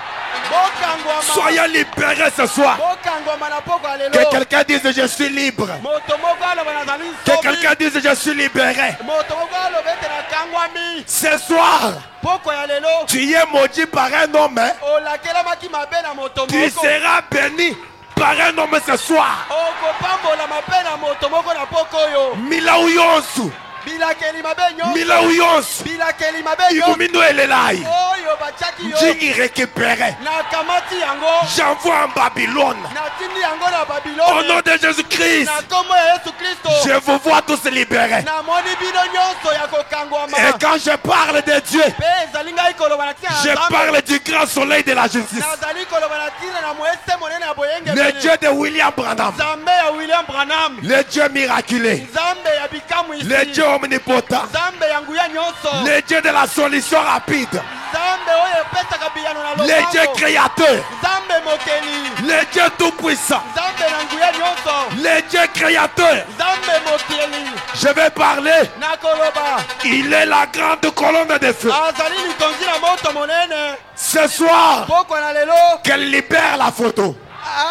bokangwama Soyez libérés ce soir. bokangwama na pokwa na Que lelo. quelqu'un dise je suis libre. moto moko aloba nazali Que nsomi. quelqu'un dise je suis libéré. moto moko aloba ete nakangwami. Ce soir, pokwa ya lelo tu es maudit par un homme. Hein? olakelamaki mabe na moto Tu moko. seras béni par un homme ce soir. okopambola mabe na moto moko na poko oyo. Milaou yonsu. bilakeli mabe nyonso. Milaou yonsu. bilakeli mabe nyonso Ibumino elelai. oyo batiaki yo Ndi récupéré. nakamati yango J'envoie en Babylone. natindi yango na Au babilone. nom de Jésus-Christ, na kombo ya yesu kristo. je vous vois tous libérés. namoni bino nyonso ya kokangwama. Et quand je parle de Dieu, mpe ezali ngai koloba na tina je na Nzambe. parle du grand soleil de la justice. nazali koloba na tina na mwese monene ya Le boyengebene. Dieu de William Branham. nzambe ya william branham. Le Dieu miraculé. nzambe ya bikamwisi. Le Dieu omnipotent. nzambe ya nguya nyonso. Le Dieu de la solution rapide. nzambe oyo epesaka biyano na Le Dieu lobango. créateur. nzambe Nzambe mokeli. le Dieu tout-puissant, Nzambe na nguya nyonso. le Dieu créateur. Nzambe mokeli. Je vais parler. Nakoloba. Il est la grande colonne de feu. Azali likonzi na moto monene. Ce soir, Poko na lelo. qu'elle libère la photo.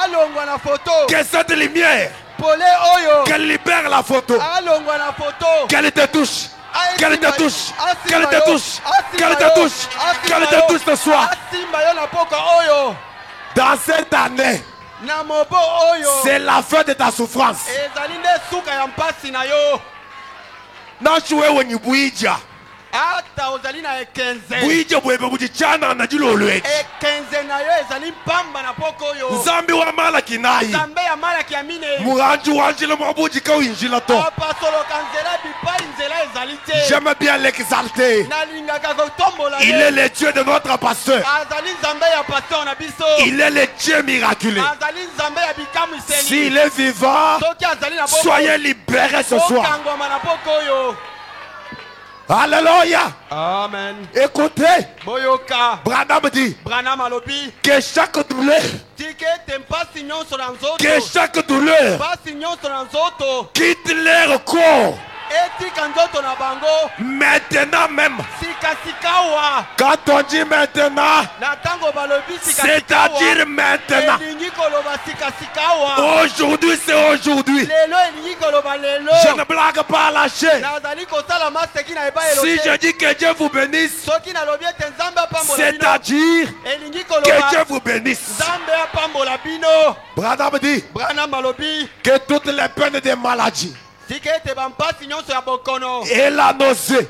Alongwa na photo. Que cette lumière, Pole oyo. qu'elle libère la photo. Alongwa na photo. Qu'elle te touche. Qu'elle te touche. Qu'elle te touche. Qu'elle te touche. Qu'elle te touche ce soir. Asimba yo na poko oyo. Dans cette année, Na mobo oyo. c'est la fin de ta souffrance. Ezali nde suka ya mpasi na yo. Nachuwe wenye buija. Ata ozali na ekenze. Buija bwebe bujichana na jilo olweji. Ekenze na yo ezali pamba na poko oyo. Nzambi wa mala kinayi. Nzambe ya mala kiamine. Muranju wanjile mwabuji ka winjila to. Apasoloka nzela bipai nzela ezali te. J'aime bien l'exalter. Nalingaka kotombola Il ye. est le Dieu de notre pasteur. Azali nzambe ya pasteur na biso. Il est le Dieu miraculeux. Azali nzambe ya bikamwiseli. S'il est vivant, Soki azali na poko. soyez libérés ce soir. Okangwama na poko oyo. Alléluia. Amen. Écoutez, Boyoka. Branham dit Branham alobi. que chaque douleur, Tike te mpasi nyonso na nzoto. que chaque douleur Mpasi nyonso na nzoto. quitte leur corps. Etika nzoto na bango. Maintenant même. Sikasikawa. Quand on dit maintenant, Na tango balobi sikasikawa. c'est-à-dire maintenant. Elingi koloba sikasikawa. Aujourd'hui, c'est aujourd'hui. Lelo elingi koloba lelo. Je ne blague pas à lâcher. Nazali kosala maseki na eba Si elote. je dis que Dieu vous bénisse, Soki nalobi ete nzambe apambola bino. c'est-à-dire Elingi que Dieu koloba vous bénisse. nzambe apambola bino. Branham dit Branham alobi. que toutes les peines des maladies Tika ete bampasi nyonso ya bokono. et la nausée,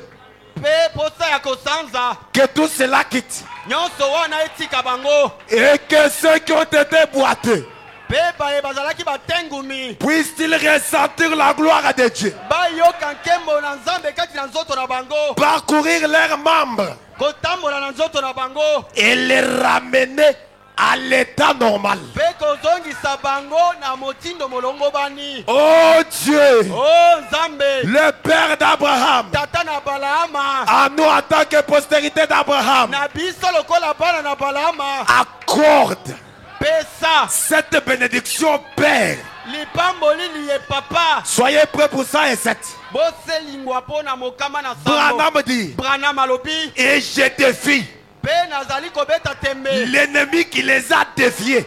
Pe posa ya kosanza. que tout cela quitte. Nyonso wana etika bango. Et que ceux qui ont été boités Pe baye bazalaki batengumi. puissent-ils ressentir la gloire de Dieu, Bayoka nkembo na nzambe kati na nzoto na bango. parcourir leurs membres Kotambola na nzoto na bango. et les ramener à l'état normal. Pe kozongisa bango na motindo molongo bani. Oh Dieu, Oh nzambe. le Père d'Abraham, Tata na Balahama. à nous en tant que postérité d'Abraham, Na biso lokola bana na Balahama. accorde Pesa. cette bénédiction, Père. Lipamboli liye papa. Soyez prêts pour ça et 7. Boselingwa po na mokama na sango. Branham dit, Branham alobi. et je défie Pe nazali kobeta tembe. l'ennemi qui les a défiés.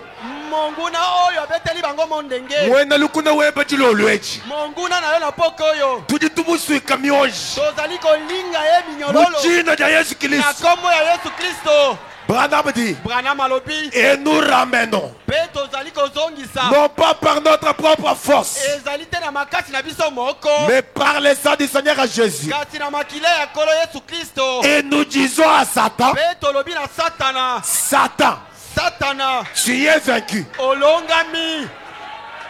Monguna oyo abeteli bango mondenge. Mwena lukuna webe jilo olweji. Monguna na yo na poko oyo. Tudi tumuswika mionji. Tozali kolinga ye minyololo. Mujina ja Yesu Na Kristo. kombo ya Yesu Kristo. Branham dit, Branham alobi. et nous ramenons, Pe tozali kozongisa. non pas par notre propre force, Ezali te na makasi na biso moko. mais par le sang du Seigneur Jésus. Kasi na makila ya kolo Yesu Kristo. Et nous disons à Satan, Pe tolobi na Satana. Satan, Satana. tu es vaincu. Olongami.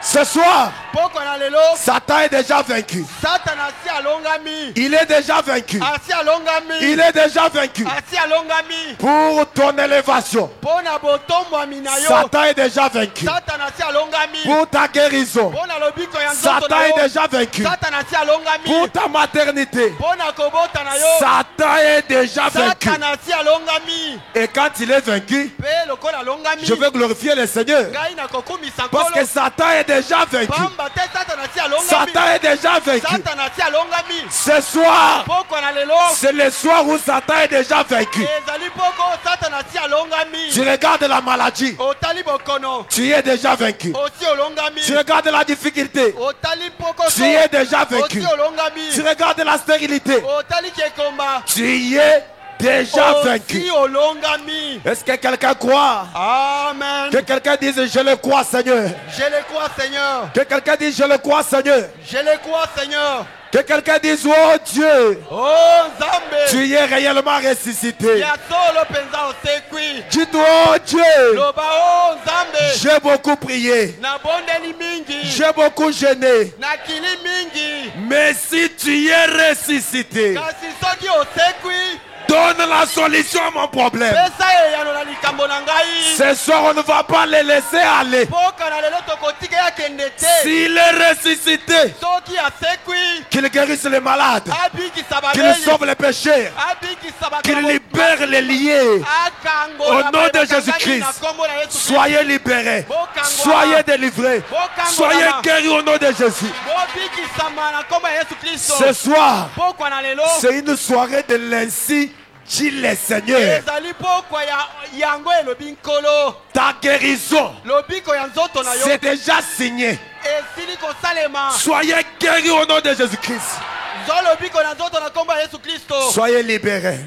Ce soir, Poko na lelo. Satan est déjà vaincu. Satana si alongami. Il est déjà vaincu. Asi alongami. Il est déjà vaincu. Asi alongami. Pour ton élévation, Pona botombo amina yo. Satan est déjà vaincu. Satana si alongami. Pour ta guérison, Pona lobiko ya nzoto Satan na est yo. déjà vaincu. Satana si alongami. Pour ta maternité, Pona kobota na yo. Satan est déjà vaincu. Satana si alongami. Et quand il est vaincu, Pe lokola alongami. je veux glorifier le Seigneur. Ngai na kokumisa Parce nkolo. que Satan est déjà vaincu. Pamba te Satana si alongami. Satan est déjà vaincu. Satana si alongami. Ce soir, Poko na lelo. c'est le soir où Satan est déjà vaincu. Ezali poko Satana si alongami. Tu regardes la maladie, Otali bokono. tu es déjà vaincu. Osi olongami. Tu regardes la difficulté, Otali poko tu es déjà vaincu. Osi olongami. Tu regardes la stérilité, Otali kekomba. tu y es déjà Osi vaincu. olongami. Est-ce que quelqu'un croit? Amen. Que quelqu'un dise je le crois Seigneur. Je le crois Seigneur. Que quelqu'un dise je le crois Seigneur. Je le crois Seigneur. Que quelqu'un dise oh Dieu, Oh Nzambe. tu y es réellement ressuscité. Ya solo penza osekwi. Dis-toi oh Dieu, Loba oh Nzambe. j'ai beaucoup prié, Na bondeli mingi. j'ai beaucoup gêné. Na kili mingi. Mais si tu y es ressuscité, Kasi soki osekwi. donne la solution à mon problème. Pesa eyano na makambo na ngai. Ce soir, on ne va pas les laisser aller. Mboka na lelo tokotika ya kende te. S'il est ressuscité, Soki asekwi. qu'il guérisse les malades, Abikisa qu'il babeli. sauve les pécheurs, Abikisa qu'il bakabo. libère les liés. Akango Au na nom de bakangani Jésus-Christ, na kombo na Yesu Kristo. soyez libérés, soyez délivrés, soyez guéris au nom de Jésus. Bobikisama na kombo ya Yesu Kristo. Ce soir, Pokwa na lelo. c'est une soirée de l'ainsi dit le Seigneur. Ezali pokwa ya yango elobi nkolo. Ta guérison, Lobiko ya nzoto na yo. c'est déjà signé. Esili kosalema. Soyez guéris au nom de Jésus-Christ. Zolobiko na nzoto na kombo ya Yesu Kristo. Soyez libérés.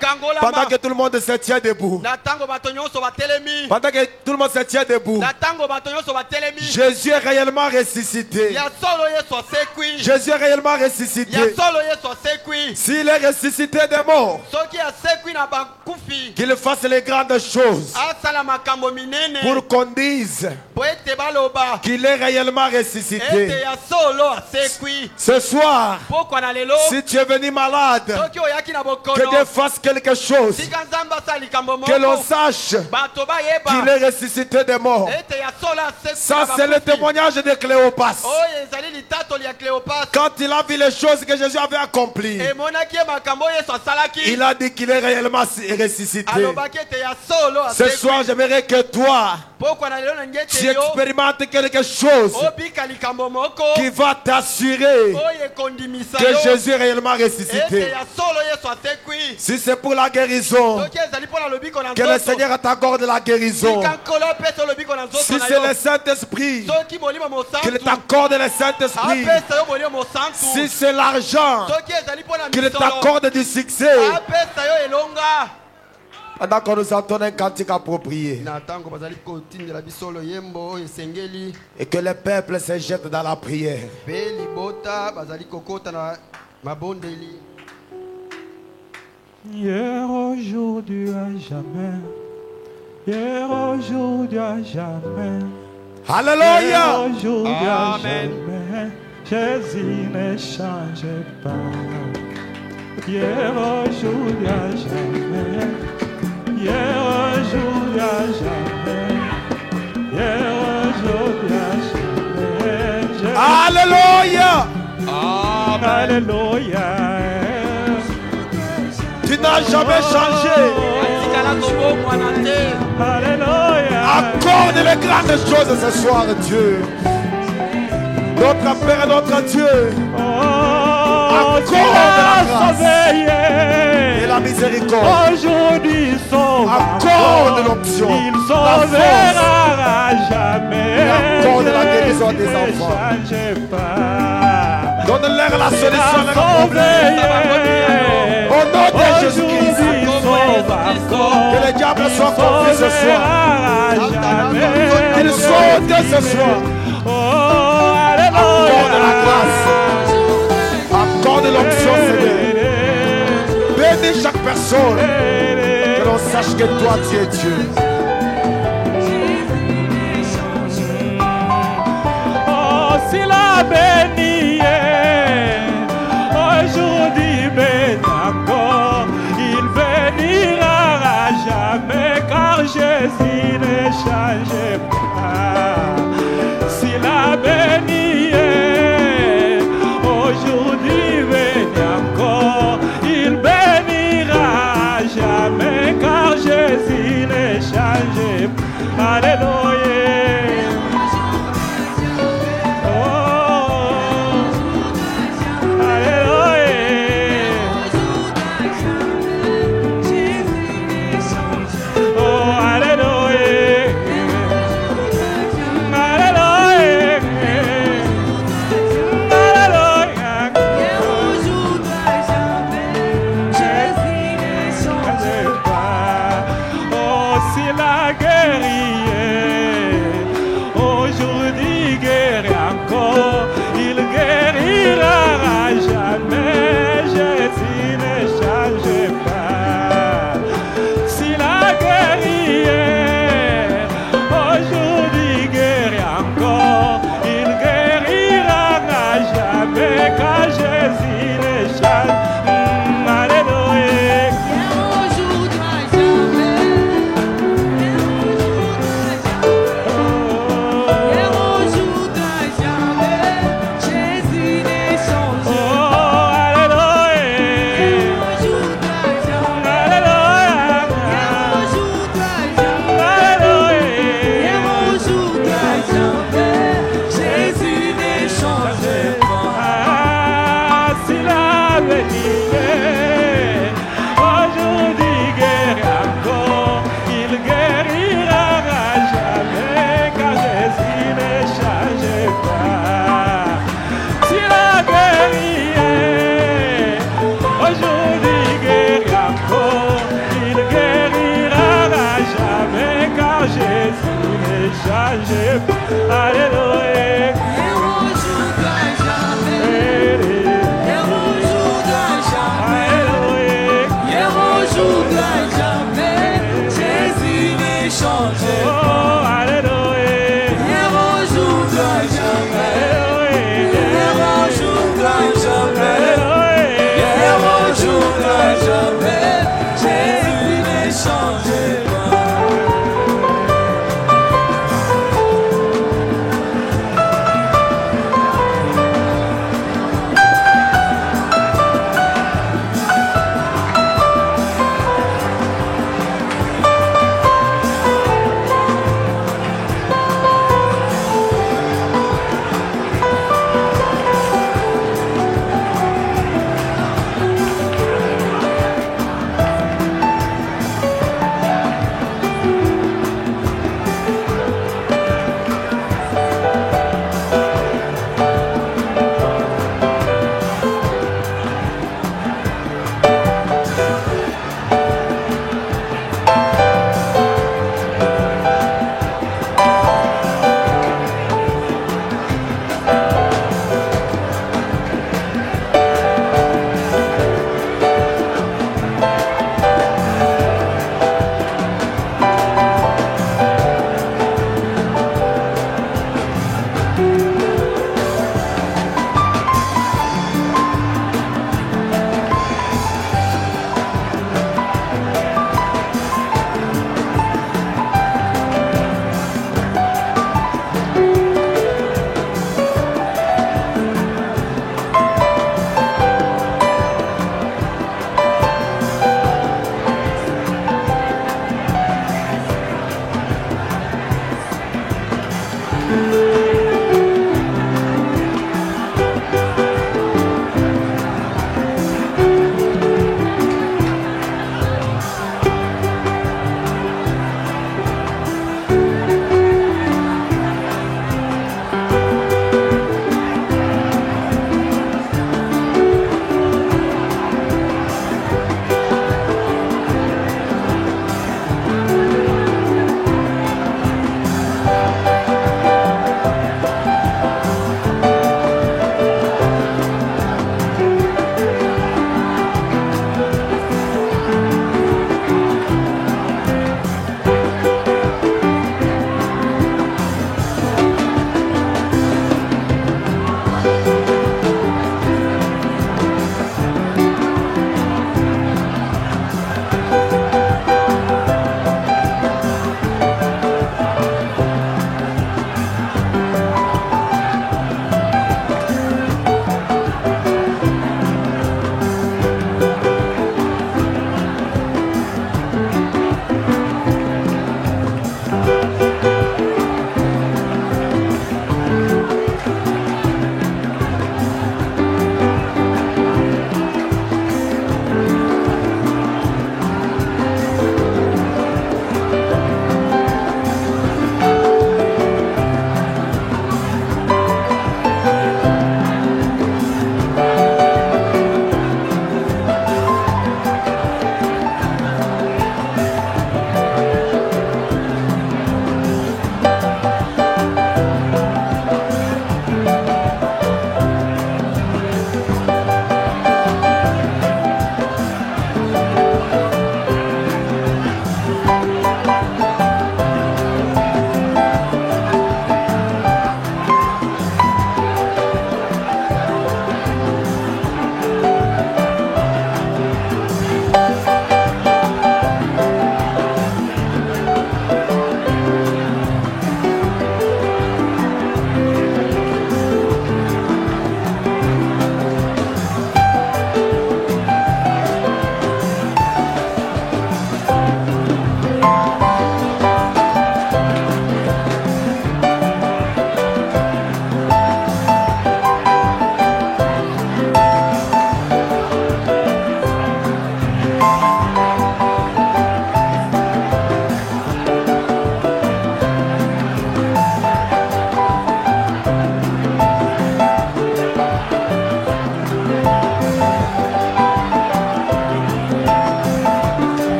Kangola Pendant ma. que tout le monde se tient debout. Na tango bato nyonso batelemi. Pendant que tout le monde se tient debout. Na tango bato nyonso batelemi. Jésus est réellement ressuscité. Ya solo Yesu asekwi. Jésus est réellement ressuscité. Ya solo Yesu asekwi. S'il est ressuscité des morts, Soki asekwi na bakufi. qu'il fasse les grandes choses Asala makambo minene. pour qu'on dise Po ete baloba. qu'il est réellement Ete ressuscité. ya solo asekwi. Ce soir, Pokwa na lelo. si tu es venu malade, Soki oyaki na que bokono. Dieu fasse quelque chose, Tika nzambe asala likambo que l'on moko. sache Bato bayeba. qu'il est ressuscité des morts. Ete ya solo asekwi. Ça, na c'est le bakufi. témoignage de Cléopas. Oyo ezali litatoli ya Cléopas. Quand il a vu les choses que Jésus avait accomplies, Emonaki ye makambo oyo Yesu asalaki. il a dit qu'il est réellement ressuscité. Alobaki ete ya solo Ce asekwi. soir, j'aimerais que toi, Pokwa na lelo na ngete tu yo. expérimentes quelque chose Obika likambo moko. qui va t'assurer Oyo ekondimisa que yo. Jésus est réellement Ete ressuscité. ya solo Yesu asekwi. Si c'est pour la guérison, Soki ezali mpona lobiko na que le nzoto. Seigneur t'accorde la guérison. Tika nkolo apesa lobiko na nzoto Si na c'est yo. le Saint-Esprit, Soki molimo qu'il mosantu. t'accorde le Saint-Esprit. Apesa yo molimo mosantu. Si c'est l'argent, Soki ezali mpona qu'il misolo. t'accorde du succès. Apesa yo elonga. Pendant qu'on nous entend un cantique approprié. Na ntango bazali kotindela biso loyembo oyo esengeli. Et que le peuple se jette dans la prière. Mpe libota bazali kokota na mabondeli. Hier, aujourd'hui, à jamais. Hier, aujourd'hui, à jamais. Hier, Alléluia. aujourd'hui, à Amen. jamais. Jésus ne change pas. Hier, aujourd'hui, à jamais. Hier, aujourd'hui, à jamais. Hier, aujourd'hui, à jamais. Jésus- Alléluia. Alléluia. Tu n'as jamais changé. Atikala kobomwa na te. Alléluia. Accorde les grandes choses ce soir, Dieu. Notre Père et notre Dieu. Oh, tu Accorde la as grâce sauvé. et la miséricorde. Aujourd'hui, sauve Accorde encore. l'onction, Il la sauvera à jamais. Et accorde la guérison des Ne enfants. change pas. Donne-leur la solution à Il a leurs sauvé. problèmes. Au nom de Jésus-Christ. Aujourd'hui, sauve encore. Que le diable soit confus ce soir. Sauvera à jamais. Qu'il saute ce soir. Oh, Accorde la alléluia. grâce. Accorde l'onction, Seigneur. Bénis chaque personne. Que l'on sache que toi, tu es Dieu. Oh, s'il a béni, aujourd'hui béni encore, il bénira à jamais, car Jésus ne change pas. S'il a béni, aujourd'hui béni encore, il bénira à jamais, car Jésus ne change pas. Alléluia. changeait Oh, alléluia. Héros jouera jamais Héros jouera jamais Héros jouera jamais Jésus ne changeait pas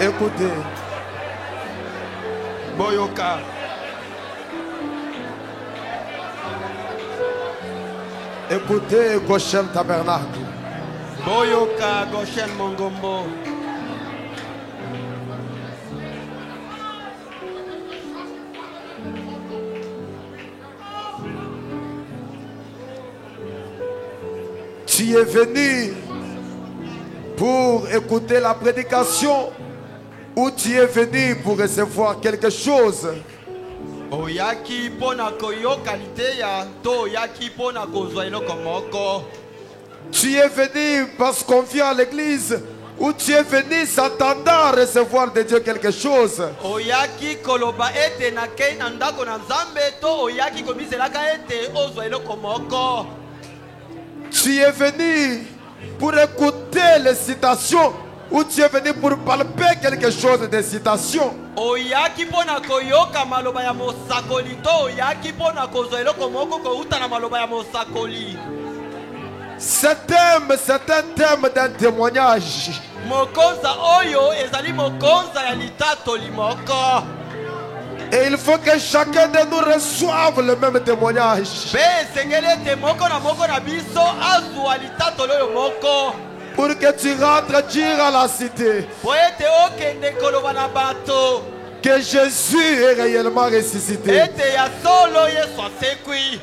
Écoutez. Boyoka. Écoutez Goshen Tabernacle. Boyoka Goshen Mongombo. Tu es venu pour écouter la prédication ou tu es venu pour recevoir quelque chose? Oyaki pona koyoka liteya to oyaki pona kozwa eloko moko. Tu es venu parce qu'on vient à l'église ou tu es venu s'attendant à recevoir de Dieu quelque chose? Oyaki koloba ete na kei na ndako na Nzambe to oyaki komiselaka ete ozwa eloko moko. Tu es venu pour écouter les citations ou tu es venu pour palper quelque chose de citation? Oyaki pona koyoka maloba ya mosakoli to oyaki pona kozwa eloko moko kouta na maloba ya mosakoli. C'est un thème d'un témoignage. Mokonza oyo ezali mokonza ya litatoli moko. Et il faut que chacun de nous reçoive le même témoignage. Be sengele te moko na biso azwa litatoli oyo moko. Pour que tu rentres dire à la cité Po ete okende koloba na bato que Jésus est réellement ressuscité. ete ya solo Yesu asekwi.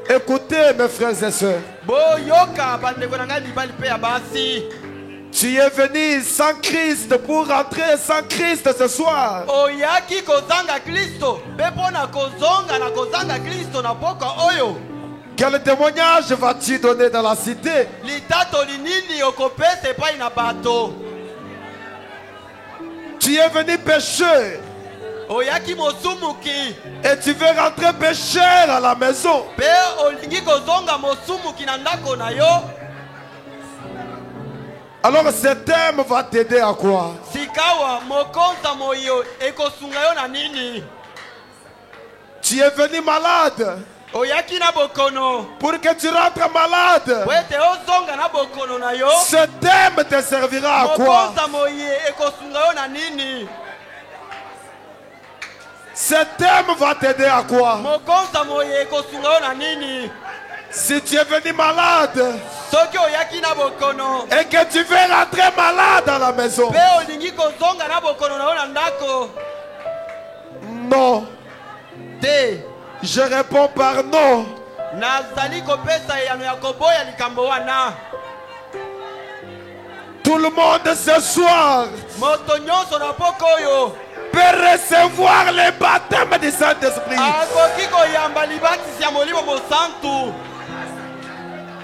Écoutez mes frères et sœurs. Boyoka bandeko na ngai libali pe ya basi. Tu es venu sans Christ pour rentrer sans Christ ce soir. Oyaki kozanga Kristo mpe mpona kozonga na kozanga Kristo na mboka oyo. Quel témoignage vas-tu donner dans la cité? Litatoli nini okopesa epai na bato? Tu es venu pécheur Oyaki mosumuki et tu veux rentrer pécheur à la maison. mpe olingi kozonga mosumuki na ndako na yo. Alors ce thème va t'aider à quoi? Sikawa mokonza moyo ekosunga yo na nini? Tu es venu malade Oyaki na bokono pour que tu rentres malade. po ete ozonga na bokono na yo. Ce thème te servira à quoi? Mokonza moye ekosunga yo na nini? Ce thème va t'aider à quoi? Mokonza moye ekosunga yo na nini? Si tu es venu malade Soki oyaki na bokono et que tu veux rentrer malade à la maison, mpe olingi kozonga na bokono na yo na ndako. non. Te Je réponds par non. nazali kopesa eyano ya koboya likambo wana. Tout le monde ce soir Moto nyonso na poko oyo peut recevoir le baptême du Saint-Esprit. akoki koyamba libatisi ya molimo mosantu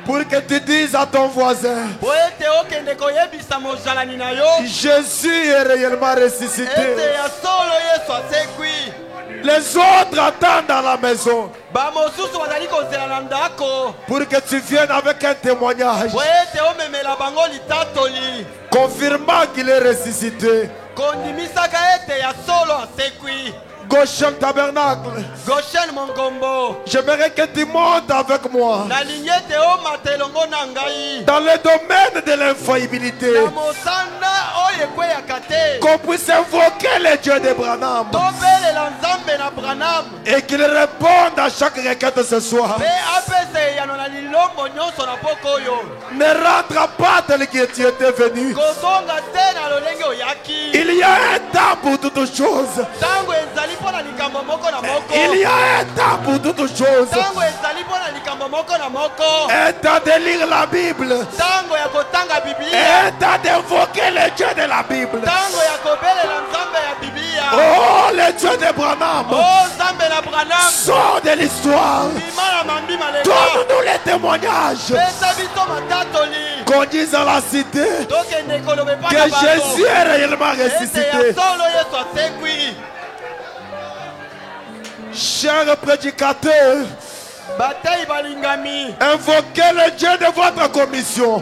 Pour que tu dises à ton voisin, po ete okende koyebisa mozalani na yo Jésus est réellement ressuscité. ete ya solo Yesu asekwi. Les autres attendent à la maison Bamosusu bazali kozela na ndako pour que tu viennes avec un témoignage po ete omemela bango litatoli confirmant qu'il est ressuscité. kondimisaka ete ya solo asekwi. Goshen Tabernacle, Goshen Mongombo j'aimerais que tu montes avec moi nalingi ete omata elongo na ngai dans le domaine de l'infaillibilité. na mosanda oyo ekweyaka te. Qu'on puisse invoquer le Dieu de Branham Tobelela Nzambe na Branham et qu'il réponde à chaque requête ce soir. mpe apesa eyano na lilombo nyonso na poko oyo. Ne rentre pas tel que tu étais venu. Kozonga te na lolenge oyaki. Il y a un temps pour toutes choses. Ntango ezali mpo na likambo moko na moko. Il y a un temps pour toutes choses. Ntango ezali mpo na likambo moko na moko. Un temps de lire la Bible. Ntango ya kotanga Et Biblia. un temps d'invoquer le Dieu de la Bible. Ntango ya kobelela Nzambe ya Biblia. Oh, le Dieu de Branham. Oh Nzambe na Branham. Sors de l'histoire. Bima na mambima leka. Donne-nous les témoignages. Pesa biso matatoli. Qu'on dise à la cité Tokende koloba epai que na bato. Jésus est réellement Ete ya ressuscité. solo Yesu asekwi. Chers prédicateurs, Batei balingami. invoquez le Dieu de votre commission.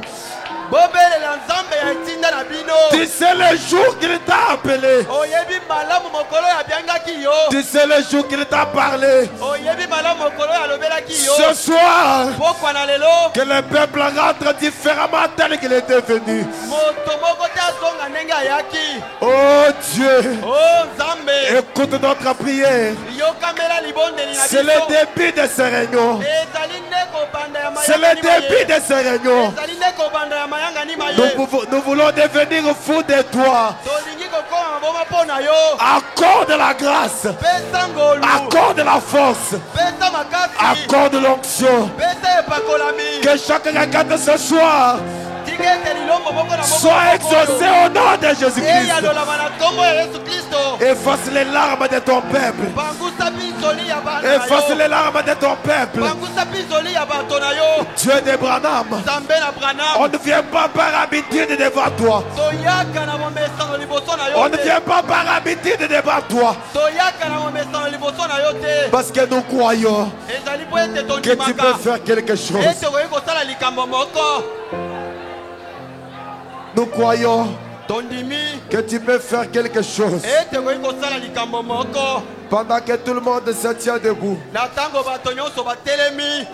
bobelela nzambe ya etinda na bino. Tu sais le jour qu'il t'a appelé. Oyebi malamu mokolo ya biangaki yo. Tu sais le jour qu'il t'a parlé. Oyebi malamu mokolo ya lobelaki yo. Ce soir, Pokwa na lelo. que le peuple rentre différemment tel qu'il était venu. Moto moko te azonga ndenge ayaki. Oh Dieu, Oh nzambe. écoute notre prière. Yokamela libondeli na biso. C'est le début de ces réunions. Ezali nde kobanda ya C'est le début de ces réunions. ezali nde kobanda ya mayanga ni maye. Nous voulons devenir fous de toi. tolingi kokoma boma mpo na yo. Accorde la grâce. Pesa ngolu. Accorde la force. Pesa makasi. Accorde l'onction. Pesa epakolami. Que chacun regarde ce soir Tika ete lilombo moko na moko soit exaucé au nom de Jésus-Christ. eyalolama na nkombo ya Yesu Kristo. Efface les larmes de ton peuple. Bangusa bizoli ya bana na Efface yo. les larmes de ton peuple. Bangusa bizoli ya bato na yo. Dieu de Branham, Nzambe na on Branham. ne vient pas par habitude devant toi. Toyaka na momesano liboso na On yo ne te. vient pas par habitude devant toi. Toyaka na momesano liboso na yo te. Parce que nous croyons Ezali po ete que tu peux tondimaka. faire quelque chose. Ete okoki kosala likambo moko. Nous croyons Tondimi. que tu peux faire quelque chose. Ete okoki kosala likambo moko. Pendant que tout le monde se tient debout. Na ntango bato nyonso batelemi.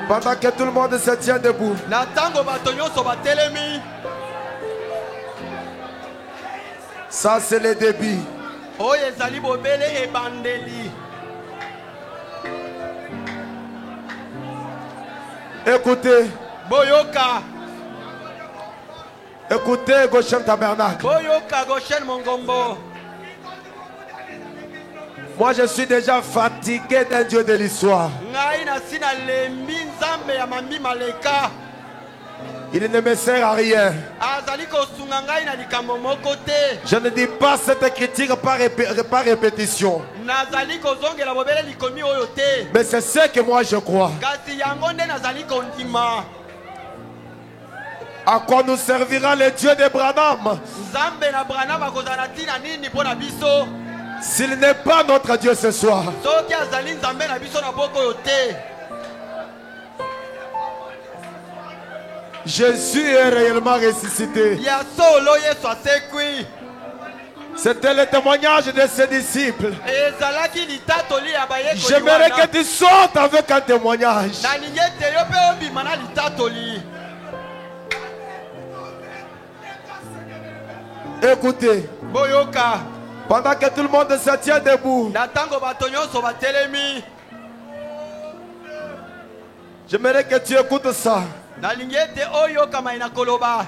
Pendant que tout le monde se tient debout. Na ntango bato nyonso batelemi. Ça, c'est le début. Oyo ezali bobele ebandeli. Écoutez, Boyoka. écoutez, Goshen Tabernacle. Boyoka Goshen Mongombo. Moi, je suis déjà fatigué d'un Dieu de l'histoire. Ngai na sina lembi nzambe ya mambi maleka. Il ne me sert à rien. Azali kosunga ngai na likambo moko te. Je ne dis pas cette critique par répétition. Nazali kozongela bobele likomi oyo te. Mais c'est ce que moi je crois. Kasi yango nde nazali kondima. À quoi nous servira le Dieu de Branham Nzambe na Branham akozala ntina nini mpo na biso? s'il n'est pas notre Dieu ce soir? Soki azali nzambe na biso na boko oyo te. Jésus est réellement ressuscité. Ya solo Yesu asekwi. C'était le témoignage de ses disciples. Ezalaki litatoli ya bayekoli J'aimerais que wana. tu sortes avec un témoignage. Nalingi ete yo mpe obima na litatoli. Écoutez, Boyoka. pendant que tout le monde se tient debout, Na ntango bato nyonso batelemi. j'aimerais que tu écoutes ça. Nalingi ete oyokama na koloba.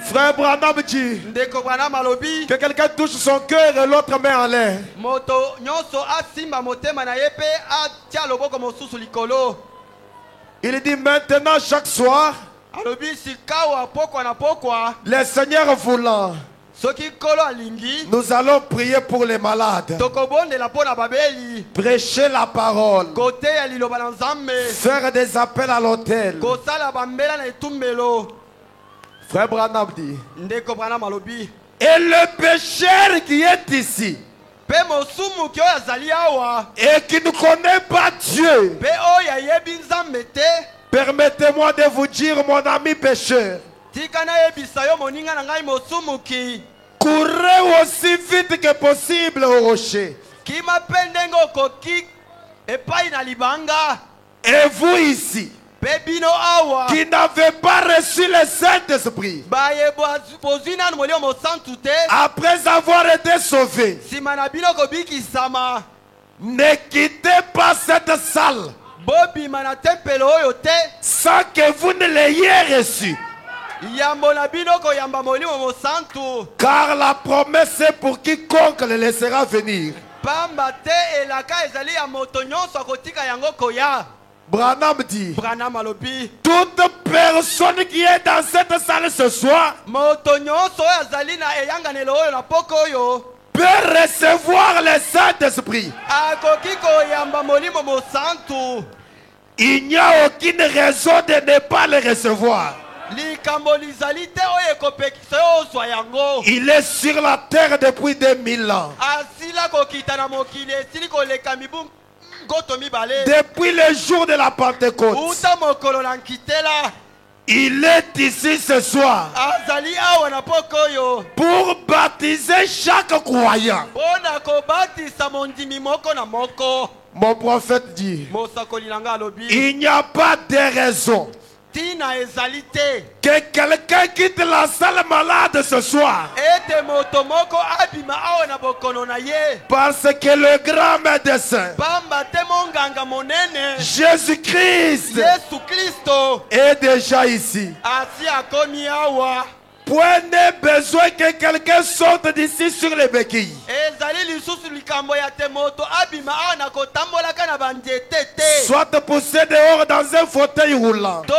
Frère Branham dit Ndeko Branham alobi. que quelqu'un touche son cœur et l'autre met en l'air. Moto nyonso asimba motema na ye mpe atia loboko mosusu likolo. Il dit maintenant chaque soir, Alobi sikawa pokwa na pokwa. le Seigneur voulant, Soki kolo alingi. nous allons prier pour les malades, Tokobondela mpo na babeli. prêcher la parole, Kote ya liloba na nzambe. faire des appels à l'autel. Kosala bambela na etumbelo. Frère Branham dit, Ndeko Branham alobi. et le pécheur qui est ici Pe mosumu ki oyo azali awa. et qui ne connaît pas Dieu, Pe oyo ayebi nzambe te. permettez-moi de vous dire, mon ami pécheur, Tika nayebisa yo moninga na ngai mosumuki. courez aussi vite que possible au rocher. Kima pe ndenge okoki epai na libanga. Et vous ici, Pe bino awa. qui n'avez pas reçu le Saint-Esprit, Baye bozwi nanu molio mosantu te. après avoir été sauvés, Nsima na bino kobikisama. ne quittez pas cette salle Bobima na tempelo oyo te. sans que vous ne l'ayez reçu. Yambo na bino koyamba molimo mosantu. Car la promesse est pour quiconque le laissera venir. Pamba te elaka ezali ya moto nyonso akotika yango koya. Branham dit, Branham alobi. toute personne qui est dans cette salle ce soir Moto nyonso oyo azali na eyanganelo oyo na poko oyo. peut recevoir le Saint-Esprit. Akoki koyamba molimo mosantu. Il n'y a aucune raison de ne pas le recevoir. likambo lizali te oyo ekopekisa yo ozwa yango. Il est sur la terre depuis 2000 ans. Asila kokita na mokili esili koleka mibu ngoto mibale. Depuis le jour de la Pentecôte. Uta mokolo na nkitela. Il est ici ce soir Azali awa na poko oyo. pour baptiser chaque croyant. Bona kobatisa mondimi moko na moko. Mon prophète dit, Mosakoli nanga alobi. il n'y a pas de raison Tina ezali te. que quelqu'un quitte la salle malade ce soir. Ete moto moko abima awa na bokono na ye. Parce que le grand médecin, Pamba te monganga monene. Jésus-Christ, Yesu Kristo. est déjà ici. Asi akomi awa. Point n'est besoin que quelqu'un sorte d'ici sur les béquilles. Ezali lisusu likambo ya te moto abima awa na kotambolaka na banzete te. Soit poussé dehors dans un fauteuil roulant. To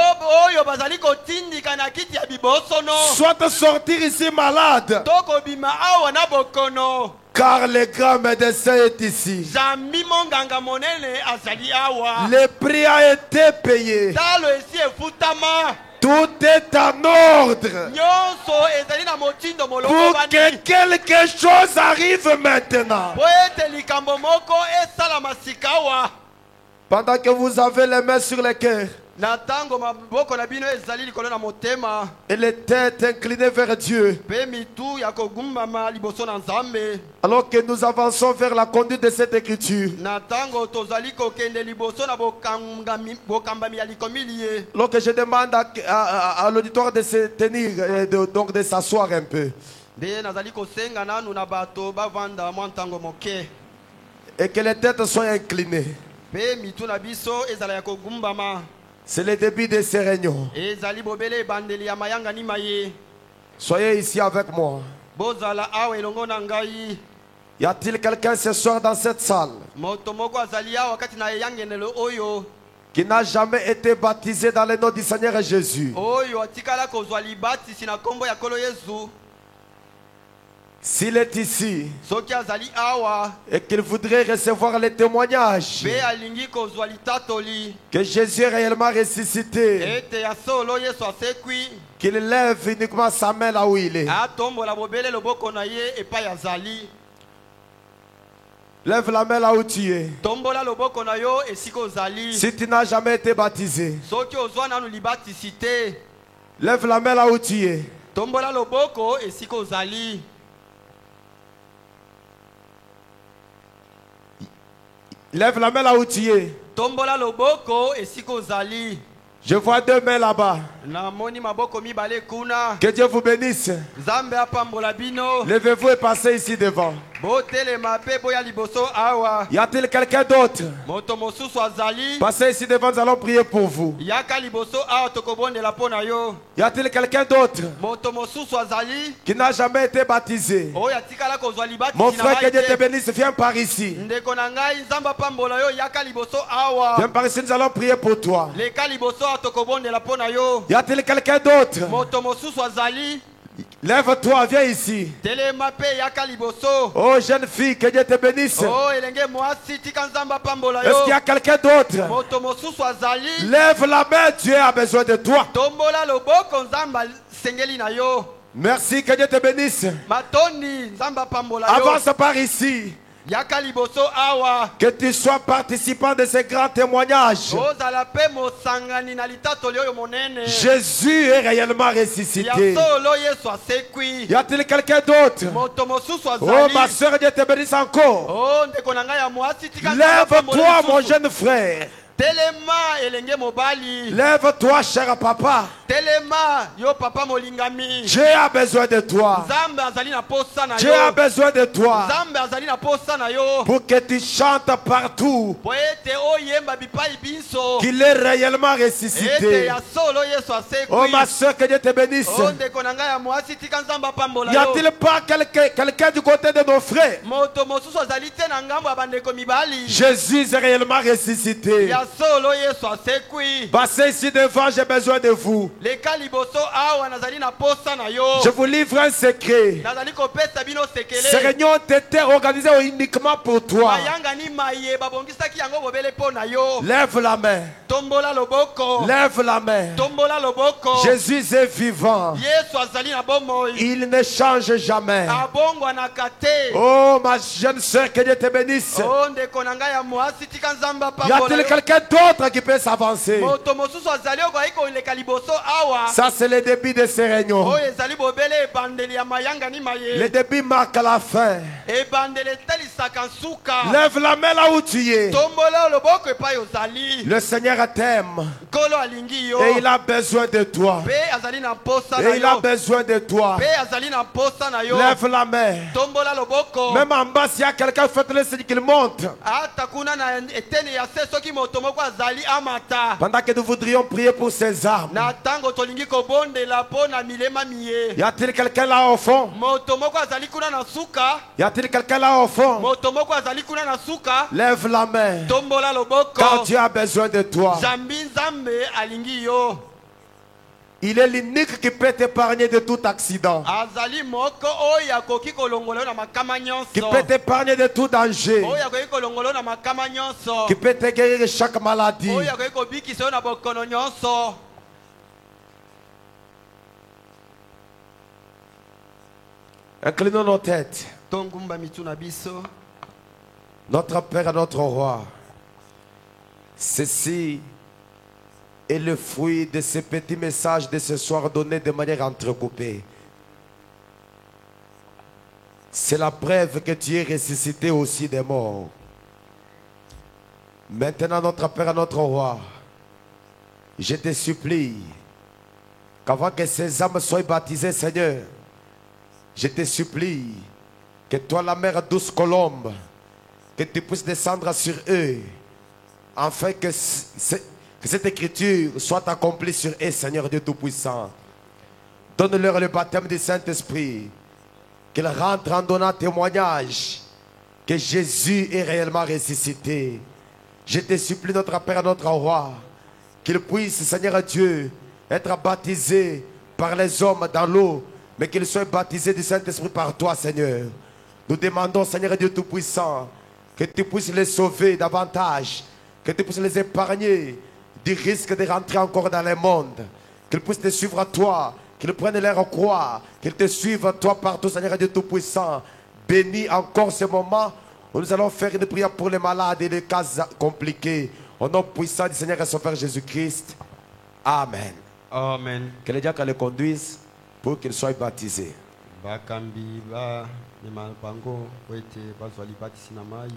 oyo bazali kotindika na kiti ya bibosono. Soit sortir ici malade. To kobima awa na bokono. Car le grand médecin est ici. Zambi monganga monene azali awa. Le prix a été payé. Talo esi efutama. Tout est en ordre Nyonso ezali na motindo moloko pour bani. que quelque chose arrive maintenant. Po ete likambo moko esala masika awa. Pendant que vous avez les mains sur les cœurs Na tango maboko na bino ezali likolo na motema. et les têtes inclinées vers Dieu, Pe mitu ya kogumbama liboso na Nzambe. alors que nous avançons vers la conduite de cette écriture, Na tango tozali kokende liboso na bokambami ya likomili ye. alors que je demande à l'auditoire de se tenir et donc de s'asseoir un peu, Nde nazali kosenga nanu na bato bavanda mwa ntango moke. et que les têtes soient inclinées. Pe mitu na biso ezala ya kogumbama. C'est le début de ces réunions. Ezali bobele bandeli ya mayanga ni maye. Soyez ici avec moi. Bozala awa elongo na ngai. Y a-t-il quelqu'un ce soir dans cette salle Moto moko azali awa wakati na yangenelo oyo. qui n'a jamais été baptisé dans le nom du Seigneur Jésus? Oyo atikala kozwa libatisi na kombo ya kolo Yesu. S'il est ici Soki azali awa. et qu'il voudrait recevoir les témoignages Be alingi kozwa litatoli. que Jésus est réellement ressuscité, Ete ya solo Yesu asekwi. qu'il lève uniquement sa main là où il est. Atombola bobele loboko na ye epai azali. Lève la main là où tu es. Tombola loboko na yo esika ozali. Si tu n'as jamais été baptisé, Soki ozwa nanu libatisi te. lève la main là où tu es. Tombola loboko esika ozali. Lève la main là où tu es. Tombola loboko esika ozali. Je vois deux mains là-bas. Na moni maboko mibale kuna. Que Dieu vous bénisse. Nzambe apambola bino. Levez-vous et passez ici devant. Botelema pe boya liboso awa. Y a-t-il quelqu'un d'autre? Moto mosusu azali. Passez ici devant, nous allons prier pour vous. Yaka liboso awa tokobondela pona yo. Y a-t-il quelqu'un d'autre Moto mosusu azali. qui n'a jamais été baptisé? Oya tikala kozwa libatisi Mon na frère, que Dieu te ngai te. bénisse, viens par ici. Ndeko na ngai Nzambe apambola yo yaka liboso awa. Viens par ici, nous allons prier pour toi. Leka liboso awa tokobondela pona yo. Y a-t-il quelqu'un d'autre? Moto mosusu azali. Lève-toi, viens ici. Telema pe yaka liboso. Oh jeune fille, que Dieu te bénisse. Oh elenge mwasi tika Nzambe apambola Est-ce qu'il y yo. a quelqu'un d'autre? Moto mosusu azali. Lève la main, Dieu a besoin de toi. Tombola loboko Nzambe sengeli na yo. Merci, que Dieu te bénisse. Matoni Nzambe apambola yo. Avance par ici. Yaka liboso awa. Que tu sois participant de ces grands témoignages. Ozala pe mosangani na litatoli oyo monene. Jésus est réellement Ya ressuscité. solo Yesu asekwi. Y a-t-il quelqu'un d'autre? Moto mosusu Oh azali. ma soeur, Dieu te bénisse encore. Oh ndeko na ngai ya mwasi tika Nzambe apambola Lève-toi, mon lisusu. jeune frère. Telema elenge mobali. Lève-toi, cher papa. Telema yo papa molingami. Dieu a besoin de toi. Nzambe azali na posa na Dieu a yo. besoin de toi Nzambe azali na posa na yo. pour que tu chantes partout Po ete oyemba bipai biso. qu'il est réellement Ete ressuscité. ya solo Yesu Oh asekwi. ma soeur, que Dieu te bénisse. Oh ndeko na ngai ya mwasi tika Nzambe apambola Y yo. a-t-il pas quelqu'un du côté de nos frères? Moto mosusu azali te na ngambo ya bandeko mibali. Jésus est réellement ressuscité. Ya solo Yesu asekwi. Passez ici devant, j'ai besoin de vous. leka liboso awa nazali na posa na yo. Je vous livre un secret. Nazali kopesa bino sekele. Ces réunions ont été organisées uniquement pour toi. Mayanga ni maye babongisaki yango bobele po na yo. Lève la main. Tombola loboko. Lève la main. Tombola loboko. Jésus est vivant. Yesu azali na bomoi. Il ne change jamais. Abongwa na kate. Oh ma jeune soeur, que Dieu te bénisse. Oh ndeko na ngai ya mwasi tika nzamba Y a-t-il quelqu'un d'autre qui peut s'avancer? moto mosusu azali okoki koleka liboso awa. Ça c'est le début de ces réunions. Oyo ezali bobele ebandeli ya mayanga ni maye. Le début marque la fin. Ebandeli etalisaka nsuka. Lève la main là où tu es. Tombola loboko epai ozali. Le Seigneur t'aime. Kolo alingi yo. Et il a besoin de toi. Pe azali na posa na Et il a yo. besoin de toi. Pe azali na posa na yo. Lève la main. Tombola loboko. Même en bas, s'il y a quelqu'un, faites-le signe qu'il monte. Ata kuna na etene ya se soki moto moko azali amata. Pendant que nous voudrions prier pour ces armes. Na tango tolingi kobondela po na milema miye. Y a-t-il quelqu'un là au fond? Moto moko azali kuna na suka. Y a-t-il quelqu'un là au fond? Moto moko azali kuna na suka. Lève la main. Tombola loboko. Car Dieu a besoin de toi. Zambi nzambe alingi yo. Il est l'unique qui peut t'épargner de tout accident. Azali moko oya koki kolongolo na makama nyonso. Qui peut t'épargner de tout danger. Oya koki kolongolo na makama nyonso. Qui peut te guérir de chaque maladie. Oya koki kobikisa yo na bokono nyonso. Inclinons nos têtes. Tongumba mituna biso. Notre Père et notre Roi. Ceci est le fruit de ces petits messages de ce soir donnés de manière entrecoupée. C'est la preuve que tu es ressuscité aussi des morts. Maintenant, notre Père et notre Roi, je te supplie qu'avant que ces âmes soient baptisées, Seigneur, je te supplie que toi, la mère douce colombe, que tu puisses descendre sur eux, afin que cette écriture soit accomplie sur eux, Seigneur Dieu Tout-Puissant. Donne-leur le baptême du Saint-Esprit, qu'ils rentrent en donnant témoignage que Jésus est réellement ressuscité. Je te supplie, notre Père et notre Roi, qu'ils puissent, Seigneur Dieu, être baptisés par les hommes dans l'eau, mais qu'ils soient baptisés du Saint-Esprit par toi, Seigneur. Nous demandons, Seigneur Dieu Tout-Puissant, que tu puisses les sauver davantage, que tu puisses les épargner du risque de rentrer encore dans le monde, qu'ils puissent te suivre à toi, qu'ils prennent leur croix, qu'ils te suivent à toi partout, Seigneur Dieu Tout-Puissant. Bénis encore ce moment où nous allons faire une prière pour les malades et les cas compliqués. Au nom puissant du Seigneur et Sauveur Jésus-Christ. Amen. Amen. Que les diacres les conduisent pour qu'ils soient baptisés. Bakambi ba nema bango wete bazwali batisi na mai.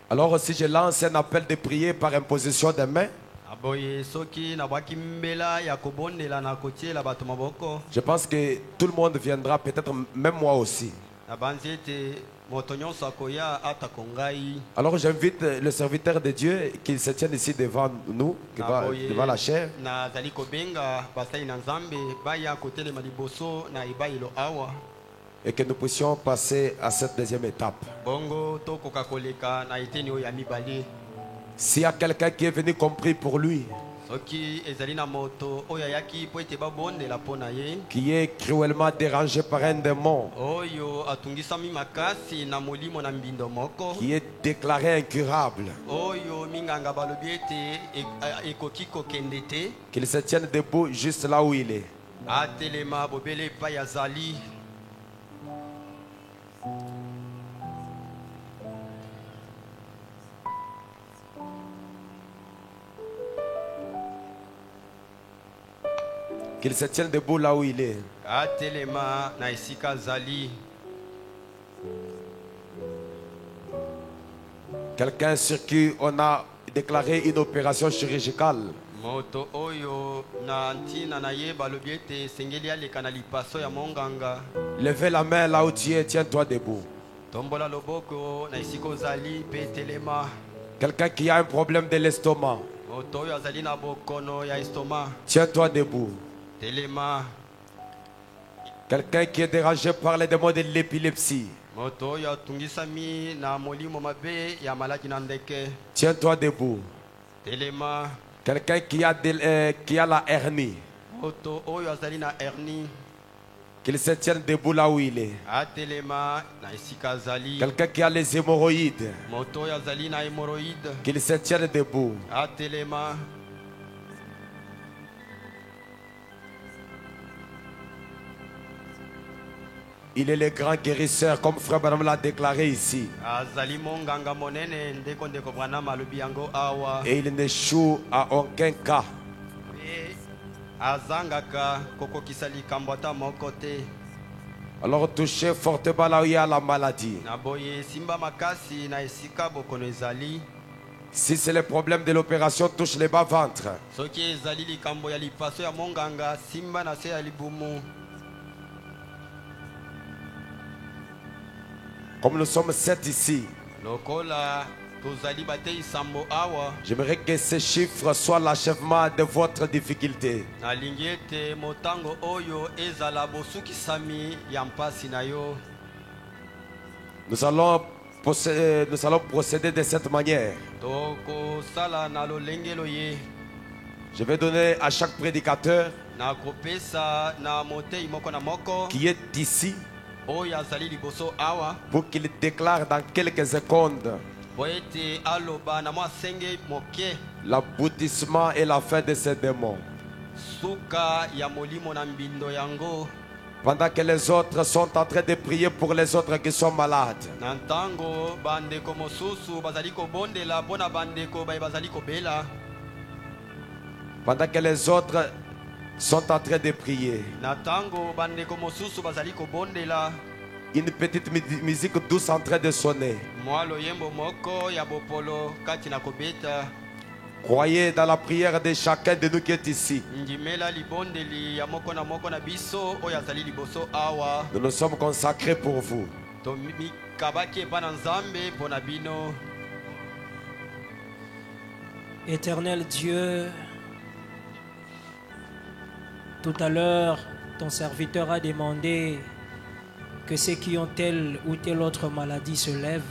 Alors si je lance un appel de prière par imposition des mains, Aboye soki na bwaki mbela ya kobondela na kotiela bato maboko. je pense que tout le monde viendra, peut-être même moi aussi. Na banzi ete moto nyonso akoya ata kongai. Alors j'invite le serviteur de Dieu qui se tient ici devant nous, devant la chair. Na zali kobenga basali na nzambe baya kotelema liboso na ibayilo awa. Et que nous puissions passer à cette deuxième étape. Bongo tokoka koleka na eteni oyo ya mibale. S'il y a quelqu'un qui est venu compris pour lui, Soki ezali na moto oyo ayaki po ete babondela mpo na ye. qui est cruellement dérangé par un démon, Oyo atungisami makasi na molimo na mbindo moko. qui est déclaré incurable, Oyo minganga balobi ete ekoki kokende te. qu'il se tienne debout juste là où il est. Atelema bobele epai azali. Qu'il se tienne debout là où il est. Atelema na esika azali. Quelqu'un sur qui on a déclaré une opération chirurgicale. Moto oyo na ntina na ye balobi ete sengeli aleka na lipaso ya monganga. Levez la main là où tu es, tiens-toi debout. Tombola loboko na esika ozali pe telema. Quelqu'un qui a un problème de l'estomac, Moto oyo azali na bokono ya estoma. tiens-toi debout. Telema. Quelqu'un qui est dérangé par les démons de l'épilepsie. moto oyo atungisami na molimo mabe ya maladi na ndeke. Tiens-toi debout. Telema. Quelqu'un qui a la hernie. Moto oyo azali na hernie. Qu'il se tienne debout là où il est. Atelema na esika azali. Quelqu'un qui a les hémorroïdes. Moto oyo azali na hémorroïde. Qu'il se tienne debout. Atelema. Il est le grand guérisseur, comme Frère Branham l'a déclaré ici. Azali monganga monene ndeko ndeko Branham alobi yango awa. Et il n'échoue à aucun cas. Azangaka kokokisa likambo ata moko te. Alors touchez fortement là où il y a la maladie. Naboye simba makasi na esika bokono ezali. Si c'est le problème de l'opération, touche le bas-ventre. Soki ezali likambo ya lipaso ya monganga simba na se ya libumu. Comme nous sommes 7 ici, Lokola tozali batei sambo awa. j'aimerais que ces chiffres soient l'achèvement de votre difficulté. Nalingi ete motango oyo ezala bosukisami ya mpasi na yo. Nous allons procéder de cette manière. Tokosala na lolengelo ye. Je vais donner à chaque prédicateur Nakopesa na motei moko na moko. qui est ici Oyo azali liboso awa. pour qu'il déclare dans quelques secondes Boete aloba na mwa senge moke. l'aboutissement et la fin de ces démons. Suka ya molimo na mbindo yango. Pendant que les autres sont en train de prier pour les autres qui sont malades. Nantango bandeko mosusu bazali kobondela bona bandeko bazali kobela. Pendant que les autres sont en train de prier. Natango bandeko mosusu bazali kobondela. Une petite musique douce en train de sonner. Mwalo yembo moko ya bopolo kati na kobeta. Croyez dans la prière de chacun de nous qui est ici. Ndimela libondeli ya moko na biso oyo azali liboso awa. Nous nous sommes consacrés pour vous. To mikabaki epana nzambe pona bino. Éternel Dieu, tout à l'heure, ton serviteur a demandé que ceux qui ont telle ou telle autre maladie se lèvent.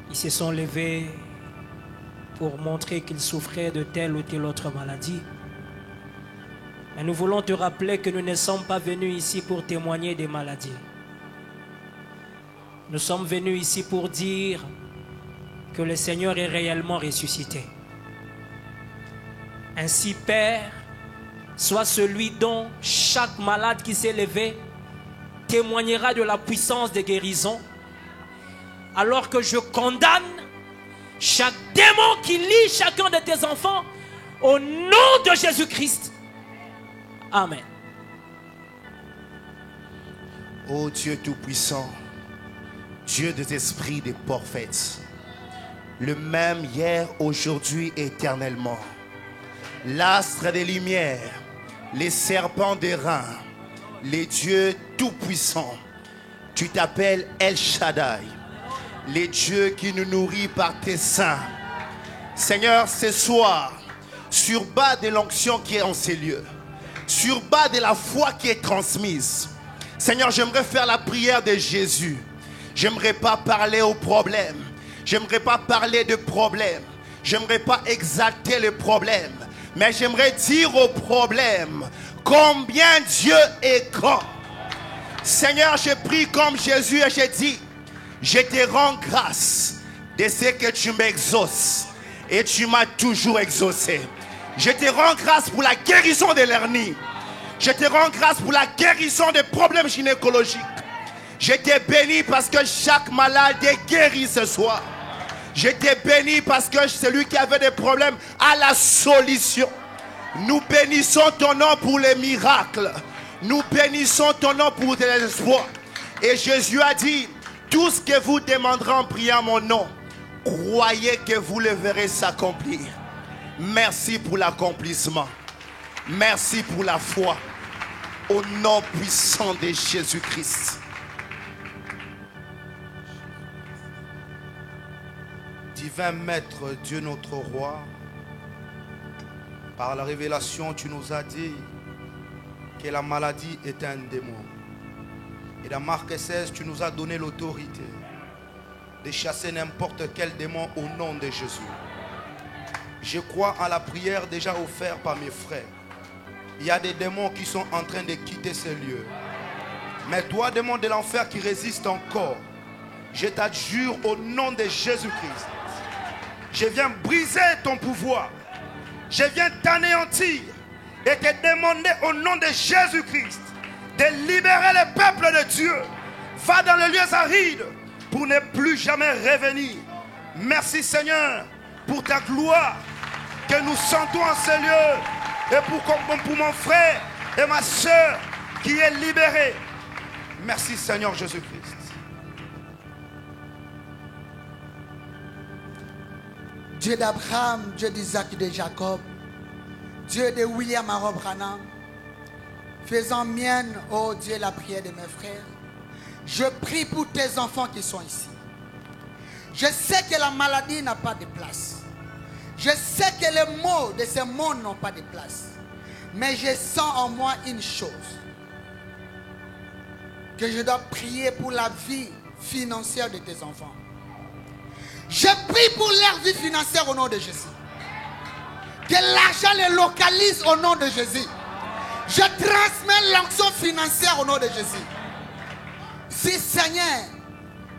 Ils se sont levés pour montrer qu'ils souffraient de telle ou telle autre maladie. Mais nous voulons te rappeler que nous ne sommes pas venus ici pour témoigner des maladies. Nous sommes venus ici pour dire que le Seigneur est réellement ressuscité. Ainsi, Père, sois celui dont chaque malade qui s'est levé témoignera de la puissance de guérison, alors que je condamne chaque démon qui lie chacun de tes enfants au nom de Jésus-Christ. Amen. Ô Dieu Tout-Puissant, Dieu des esprits des prophètes, le même hier, aujourd'hui, éternellement, l'astre des lumières, les serpents des reins, les dieux Tout-Puissants, tu t'appelles El Shaddai, les dieux qui nous nourrit par tes seins. Seigneur, ce soir, sur bas de l'onction qui est en ces lieux, sur bas de la foi qui est transmise, Seigneur, j'aimerais faire la prière de Jésus. J'aimerais pas parler aux problèmes. J'aimerais pas parler de problèmes. J'aimerais pas exalter le problème. Mais j'aimerais dire au problème combien Dieu est grand. Seigneur, je prie comme Jésus et je dis, je te rends grâce de ce que tu m'exauces. Et tu m'as toujours exaucé. Je te rends grâce pour la guérison de l'hernie. Je te rends grâce pour la guérison des problèmes gynécologiques. Je te bénis parce que chaque malade est guéri ce soir. Je te bénis parce que celui qui avait des problèmes a la solution. Nous bénissons ton nom pour les miracles. Nous bénissons ton nom pour les espoirs. Et Jésus a dit, tout ce que vous demanderez en priant mon nom, croyez que vous le verrez s'accomplir. Merci pour l'accomplissement. Merci pour la foi. Au nom puissant de Jésus-Christ. Divin Maître, Dieu notre Roi, par la révélation tu nous as dit que la maladie est un démon. Et dans Marc 16, tu nous as donné l'autorité de chasser n'importe quel démon au nom de Jésus. Je crois en la prière déjà offerte par mes frères. Il y a des démons qui sont en train de quitter ces lieux. Mais toi, démon de l'enfer qui résiste encore, je t'adjure au nom de Jésus-Christ. Je viens briser ton pouvoir. Je viens t'anéantir et te demander au nom de Jésus-Christ de libérer le peuple de Dieu. Va dans les lieux arides pour ne plus jamais revenir. Merci Seigneur pour ta gloire que nous sentons en ces lieux et pour mon frère et ma soeur qui est libéré. Merci Seigneur Jésus-Christ. Dieu d'Abraham, Dieu d'Isaac et de Jacob, Dieu de William Harold Branham, faisant mienne, oh Dieu, la prière de mes frères. Je prie pour tes enfants qui sont ici. Je sais que la maladie n'a pas de place. Je sais que les maux de ce monde n'ont pas de place. Mais je sens en moi une chose. Que je dois prier pour la vie financière de tes enfants. Je prie pour leur vie financière au nom de Jésus. Que l'argent les localise au nom de Jésus. Je transmets l'onction financière au nom de Jésus. Si Seigneur,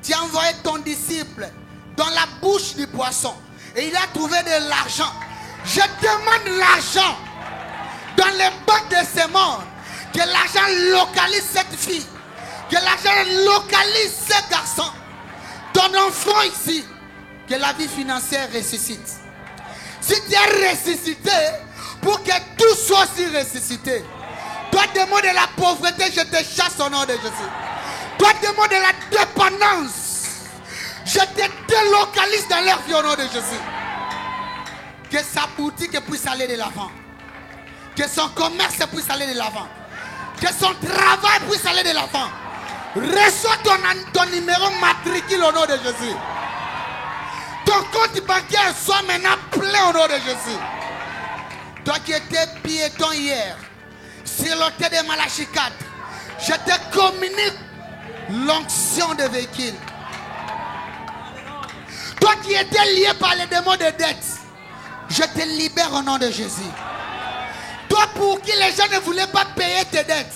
tu as envoyé ton disciple dans la bouche du poisson et il a trouvé de l'argent, je demande l'argent dans les banques de ce monde. Que l'argent localise cette fille. Que l'argent localise ce garçon. Ton enfant ici. Que la vie financière ressuscite. Si tu es ressuscité, pour que tout soit aussi ressuscité. Toi, démon de la pauvreté, je te chasse au nom de Jésus. Toi, démon de la dépendance, je te délocalise dans leur vie au nom de Jésus. Que sa boutique puisse aller de l'avant. Que son commerce puisse aller de l'avant. Que son travail puisse aller de l'avant. Reçois ton numéro matricule au nom de Jésus. Ton compte bancaire soit maintenant plein au nom de Jésus. Toi qui étais piéton hier, sur l'hôtel de Malachie 4, je te communique l'onction de véhicule. Toi qui étais lié par les démons de dette, je te libère au nom de Jésus. Toi pour qui les gens ne voulaient pas payer tes dettes,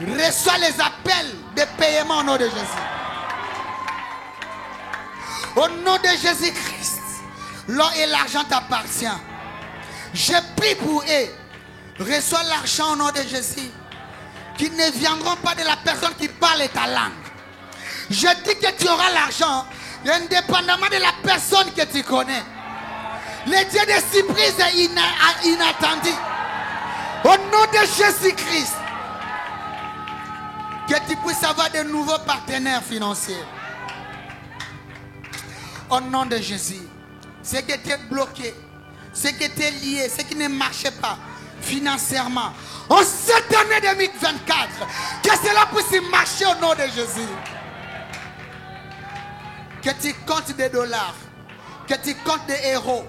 reçois les appels de paiement au nom de Jésus. Au nom de Jésus-Christ, l'or et l'argent t'appartiennent. Je prie pour eux. Reçois l'argent au nom de Jésus. Qui ne viendront pas de la personne qui parle ta langue. Je dis que tu auras l'argent indépendamment de la personne que tu connais. Le Dieu des surprises est inattendu. Au nom de Jésus-Christ. Que tu puisses avoir de nouveaux partenaires financiers. Au nom de Jésus. Ce qui était bloqué, ce qui était lié, ce qui ne marchait pas financièrement. En cette année 2024, que cela puisse marcher au nom de Jésus. Que tu comptes des dollars, que tu comptes des héros,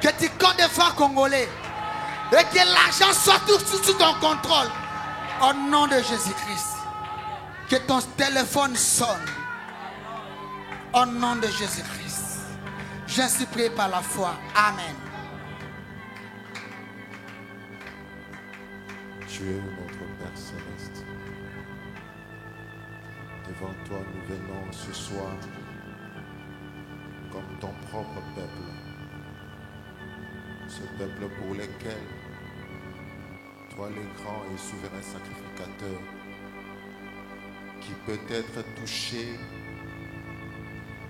que tu comptes des francs congolais. Et que l'argent soit tout sous ton contrôle. Au nom de Jésus-Christ. Que ton téléphone sonne. Au nom de Jésus-Christ. Je suis prié par la foi. Amen. Dieu, notre Père Céleste, devant toi nous venons ce soir comme ton propre peuple. Ce peuple pour lequel toi le grand et souverain sacrificateur qui peut être touché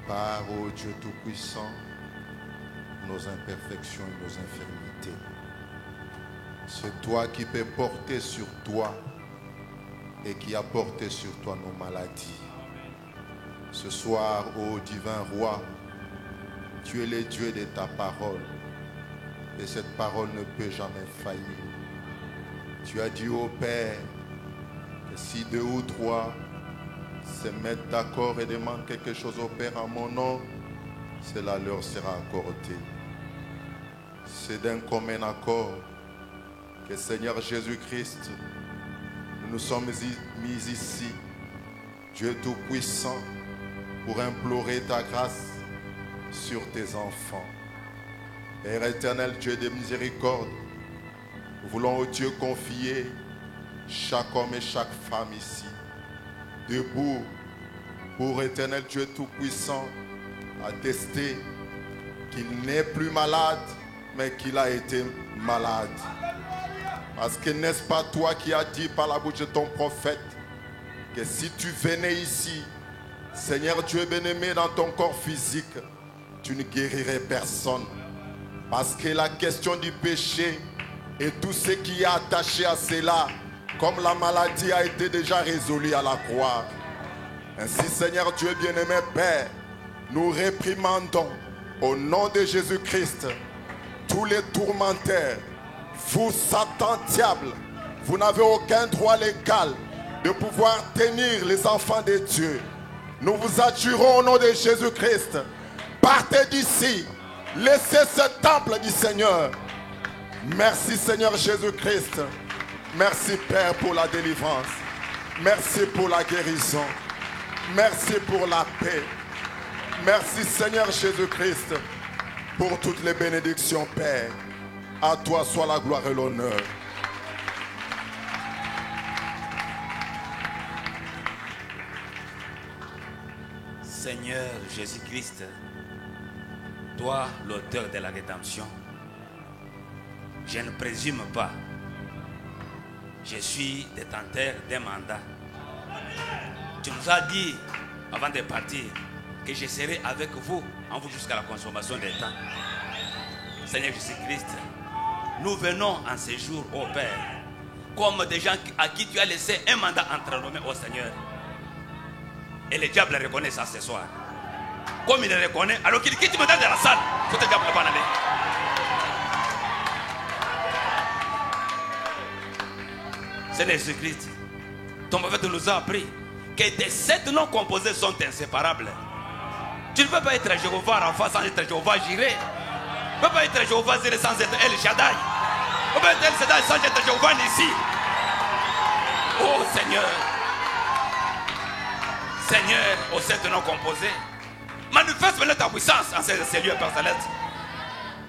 par, ô Dieu Tout-Puissant, nos imperfections et nos infirmités. C'est toi qui peux porter sur toi et qui a porté sur toi nos maladies. Ce soir, ô divin roi, tu es le Dieu de ta parole et cette parole ne peut jamais faillir. Tu as dit au Père que si 2 ou 3 se mettent d'accord et demandent quelque chose au Père en mon nom, cela leur sera accordé. C'est d'un commun accord que Seigneur Jésus-Christ, nous sommes mis ici, Dieu Tout-Puissant, pour implorer ta grâce sur tes enfants. Père éternel, Dieu de miséricorde, nous voulons au Dieu confier chaque homme et chaque femme ici, debout, pour éternel Dieu Tout-Puissant, attester qu'il n'est plus malade, mais qu'il a été malade. Parce que n'est-ce pas toi qui as dit par la bouche de ton prophète que si tu venais ici, Seigneur Dieu bien-aimé, dans ton corps physique, tu ne guérirais personne. Parce que la question du péché et tout ce qui est attaché à cela, comme la maladie a été déjà résolue à la croix. Ainsi, Seigneur Dieu bien-aimé Père, nous réprimandons au nom de Jésus-Christ tous les tourmenteurs. Vous, Satan, diable, vous n'avez aucun droit légal de pouvoir tenir les enfants de Dieu. Nous vous adjurons au nom de Jésus-Christ. Partez d'ici. Laissez ce temple du Seigneur. Merci Seigneur Jésus-Christ. Merci Père pour la délivrance. Merci pour la guérison. Merci pour la paix. Merci Seigneur Jésus-Christ pour toutes les bénédictions Père. À toi soit la gloire et l'honneur. Seigneur Jésus-Christ, toi l'auteur de la rédemption, je ne présume pas, je suis détenteur d'un mandat. Tu nous as dit avant de partir que je serai avec vous en vous jusqu'à la consommation des temps. Seigneur Jésus-Christ, nous venons en séjour au Père comme des gens à qui tu as laissé un mandat entre nos mains au Seigneur. Et le diable reconnaît ça ce soir. Comme il le reconnaît, alors qu'il quitte maintenant de la salle, ce diable ne va pas aller. Seigneur Jésus-Christ, ton prophète nous a appris que tes 7 noms composés sont inséparables. Tu ne peux pas être Jéhovah Rapha sans être Jéhovah Jireh. Tu ne peux pas être Jéhovah Zéré sans être El Shaddai. Tu ne peux pas être El Shaddai sans être Jéhovah Nissi. Oh Seigneur, Seigneur, aux 7 noms composés, manifeste maintenant ta puissance en ces lieux, Père Céleste.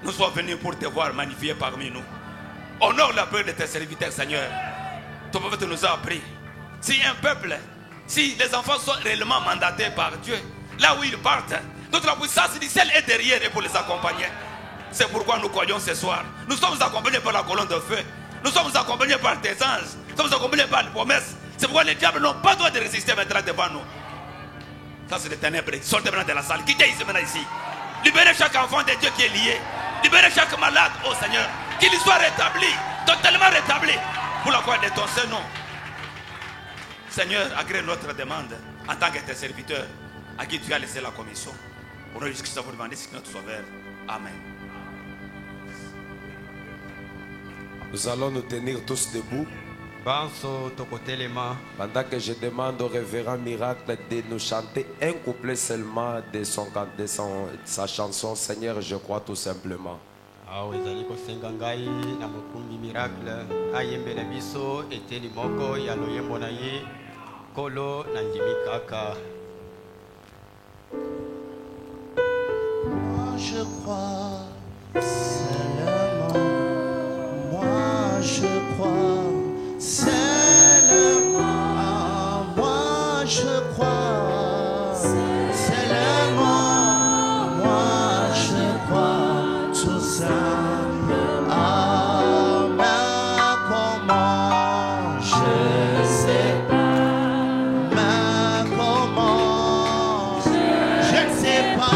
Nous sommes venus pour te voir magnifier parmi nous. Honore la prière de tes serviteurs, Seigneur. Ton prophète nous a appris. Si un peuple, si les enfants sont réellement mandatés par Dieu, là où ils partent, toute la puissance du ciel est derrière et pour les accompagner. C'est pourquoi nous croyons ce soir. Nous sommes accompagnés par la colonne de feu. Nous sommes accompagnés par tes anges. Nous sommes accompagnés par les promesses. C'est pourquoi les diables n'ont pas droit de résister maintenant devant nous. Ça c'est les ténèbres. Sortez maintenant de la salle. Quittez ici maintenant ici. Libérez chaque enfant de Dieu qui est lié. Libérez chaque malade, oh Seigneur. Qu'il soit rétabli, totalement rétabli. Pour la gloire de ton Saint-Nom. Seigneur, agrée notre demande en tant que tes serviteurs à qui tu as laissé la commission. Au nom de Jésus-Christ, vous demander ce que notre Sauveur. Amen. Nous allons nous tenir tous debout. Pendant que je demande au révérend Miracle de nous chanter un couplet seulement de sa chanson Seigneur, je crois tout simplement. Moi je crois seulement, moi je crois seulement, moi je crois seulement, moi je crois tout simplement. Mais comment je sais pas, mais comment je ne sais pas.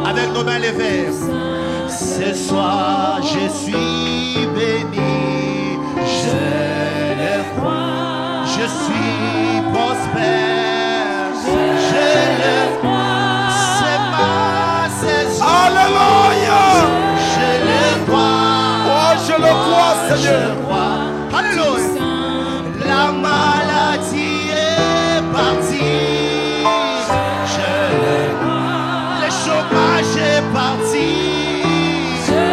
Avec nos mains levées, ce soir je suis béni, je le crois, je suis prospère. Seigneur. Alléluia. La maladie est partie. Je le crois. Le chômage est parti. Je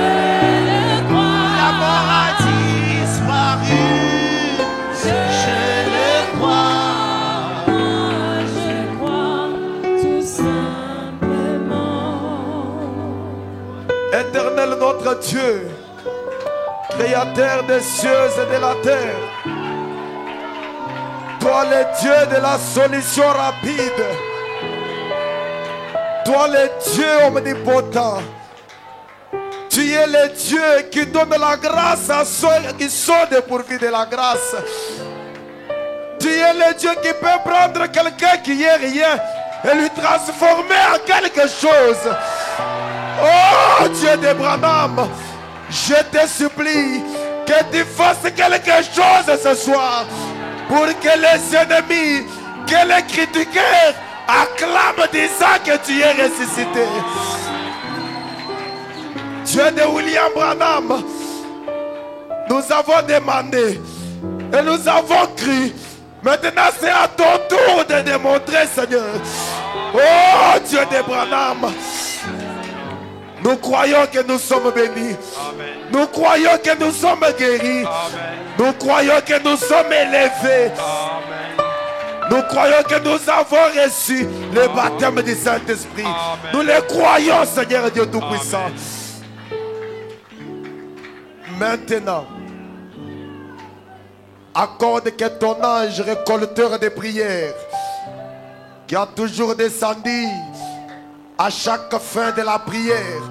le crois. La mort a disparu. Je le crois. Je crois tout simplement. Éternel notre Dieu, Créateur des cieux et de la terre, toi le Dieu de la solution rapide, toi le Dieu omnipotent, tu es le Dieu qui donne la grâce à ceux qui sont dépourvus de la grâce. Tu es le Dieu qui peut prendre quelqu'un qui est rien et lui transformer en quelque chose. Oh Dieu d'Abraham, je te supplie que tu fasses quelque chose ce soir pour que les ennemis, que les critiqueurs acclament disant que tu es ressuscité. Dieu de William Branham, nous avons demandé et nous avons cru. Maintenant c'est à ton tour de démontrer, Seigneur. Oh Dieu d'Abraham, nous croyons que nous sommes bénis. Amen. Nous croyons que nous sommes guéris. Amen. Nous croyons que nous sommes élevés. Amen. Nous croyons que nous avons reçu le baptême du Saint-Esprit. Amen. Nous le croyons, Seigneur Dieu Tout-Puissant. Maintenant, accorde que ton ange récolteur de prières, qui a toujours descendu à chaque fin de la prière,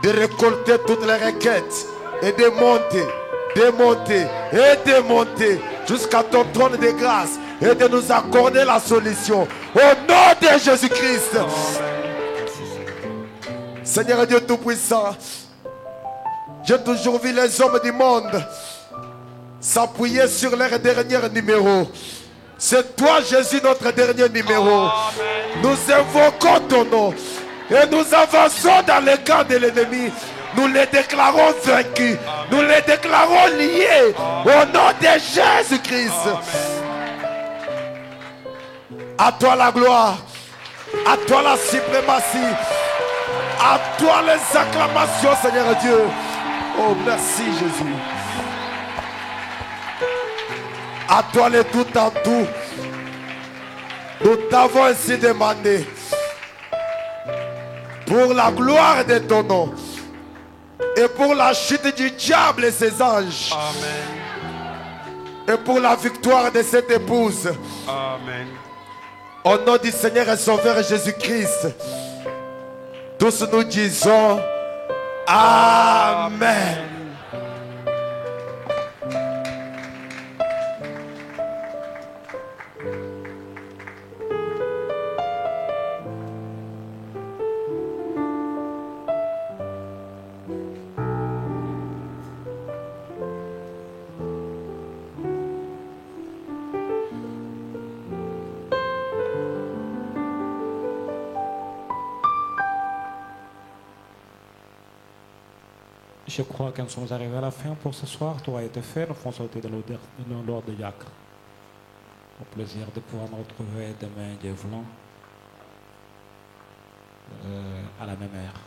de récolter toutes les requêtes et de monter, et de monter jusqu'à ton trône de grâce et de nous accorder la solution au nom de Jésus-Christ. Seigneur Dieu Tout-Puissant, j'ai toujours vu les hommes du monde s'appuyer sur leur dernier numéro. C'est toi, Jésus, notre dernier numéro. Nous invoquons ton nom et nous avançons dans le camp de l'ennemi. Nous les déclarons vaincus. Nous les déclarons liés au nom de Jésus-Christ. À toi la gloire, à toi la suprématie, à toi les acclamations, Seigneur Dieu. Oh, merci Jésus. À toi le tout en tout. Nous t'avons ainsi demandé. Pour la gloire de ton nom. Et pour la chute du diable et ses anges. Amen. Et pour la victoire de cette épouse. Amen. Au nom du Seigneur et Sauveur Jésus-Christ. Tous nous disons Amen. Je crois que nous sommes arrivés à la fin pour ce soir. Tout a été fait. Nous faisons sauter de l'ordre de Yacre. Au plaisir de pouvoir nous retrouver demain, Dieu voulant, à la même heure.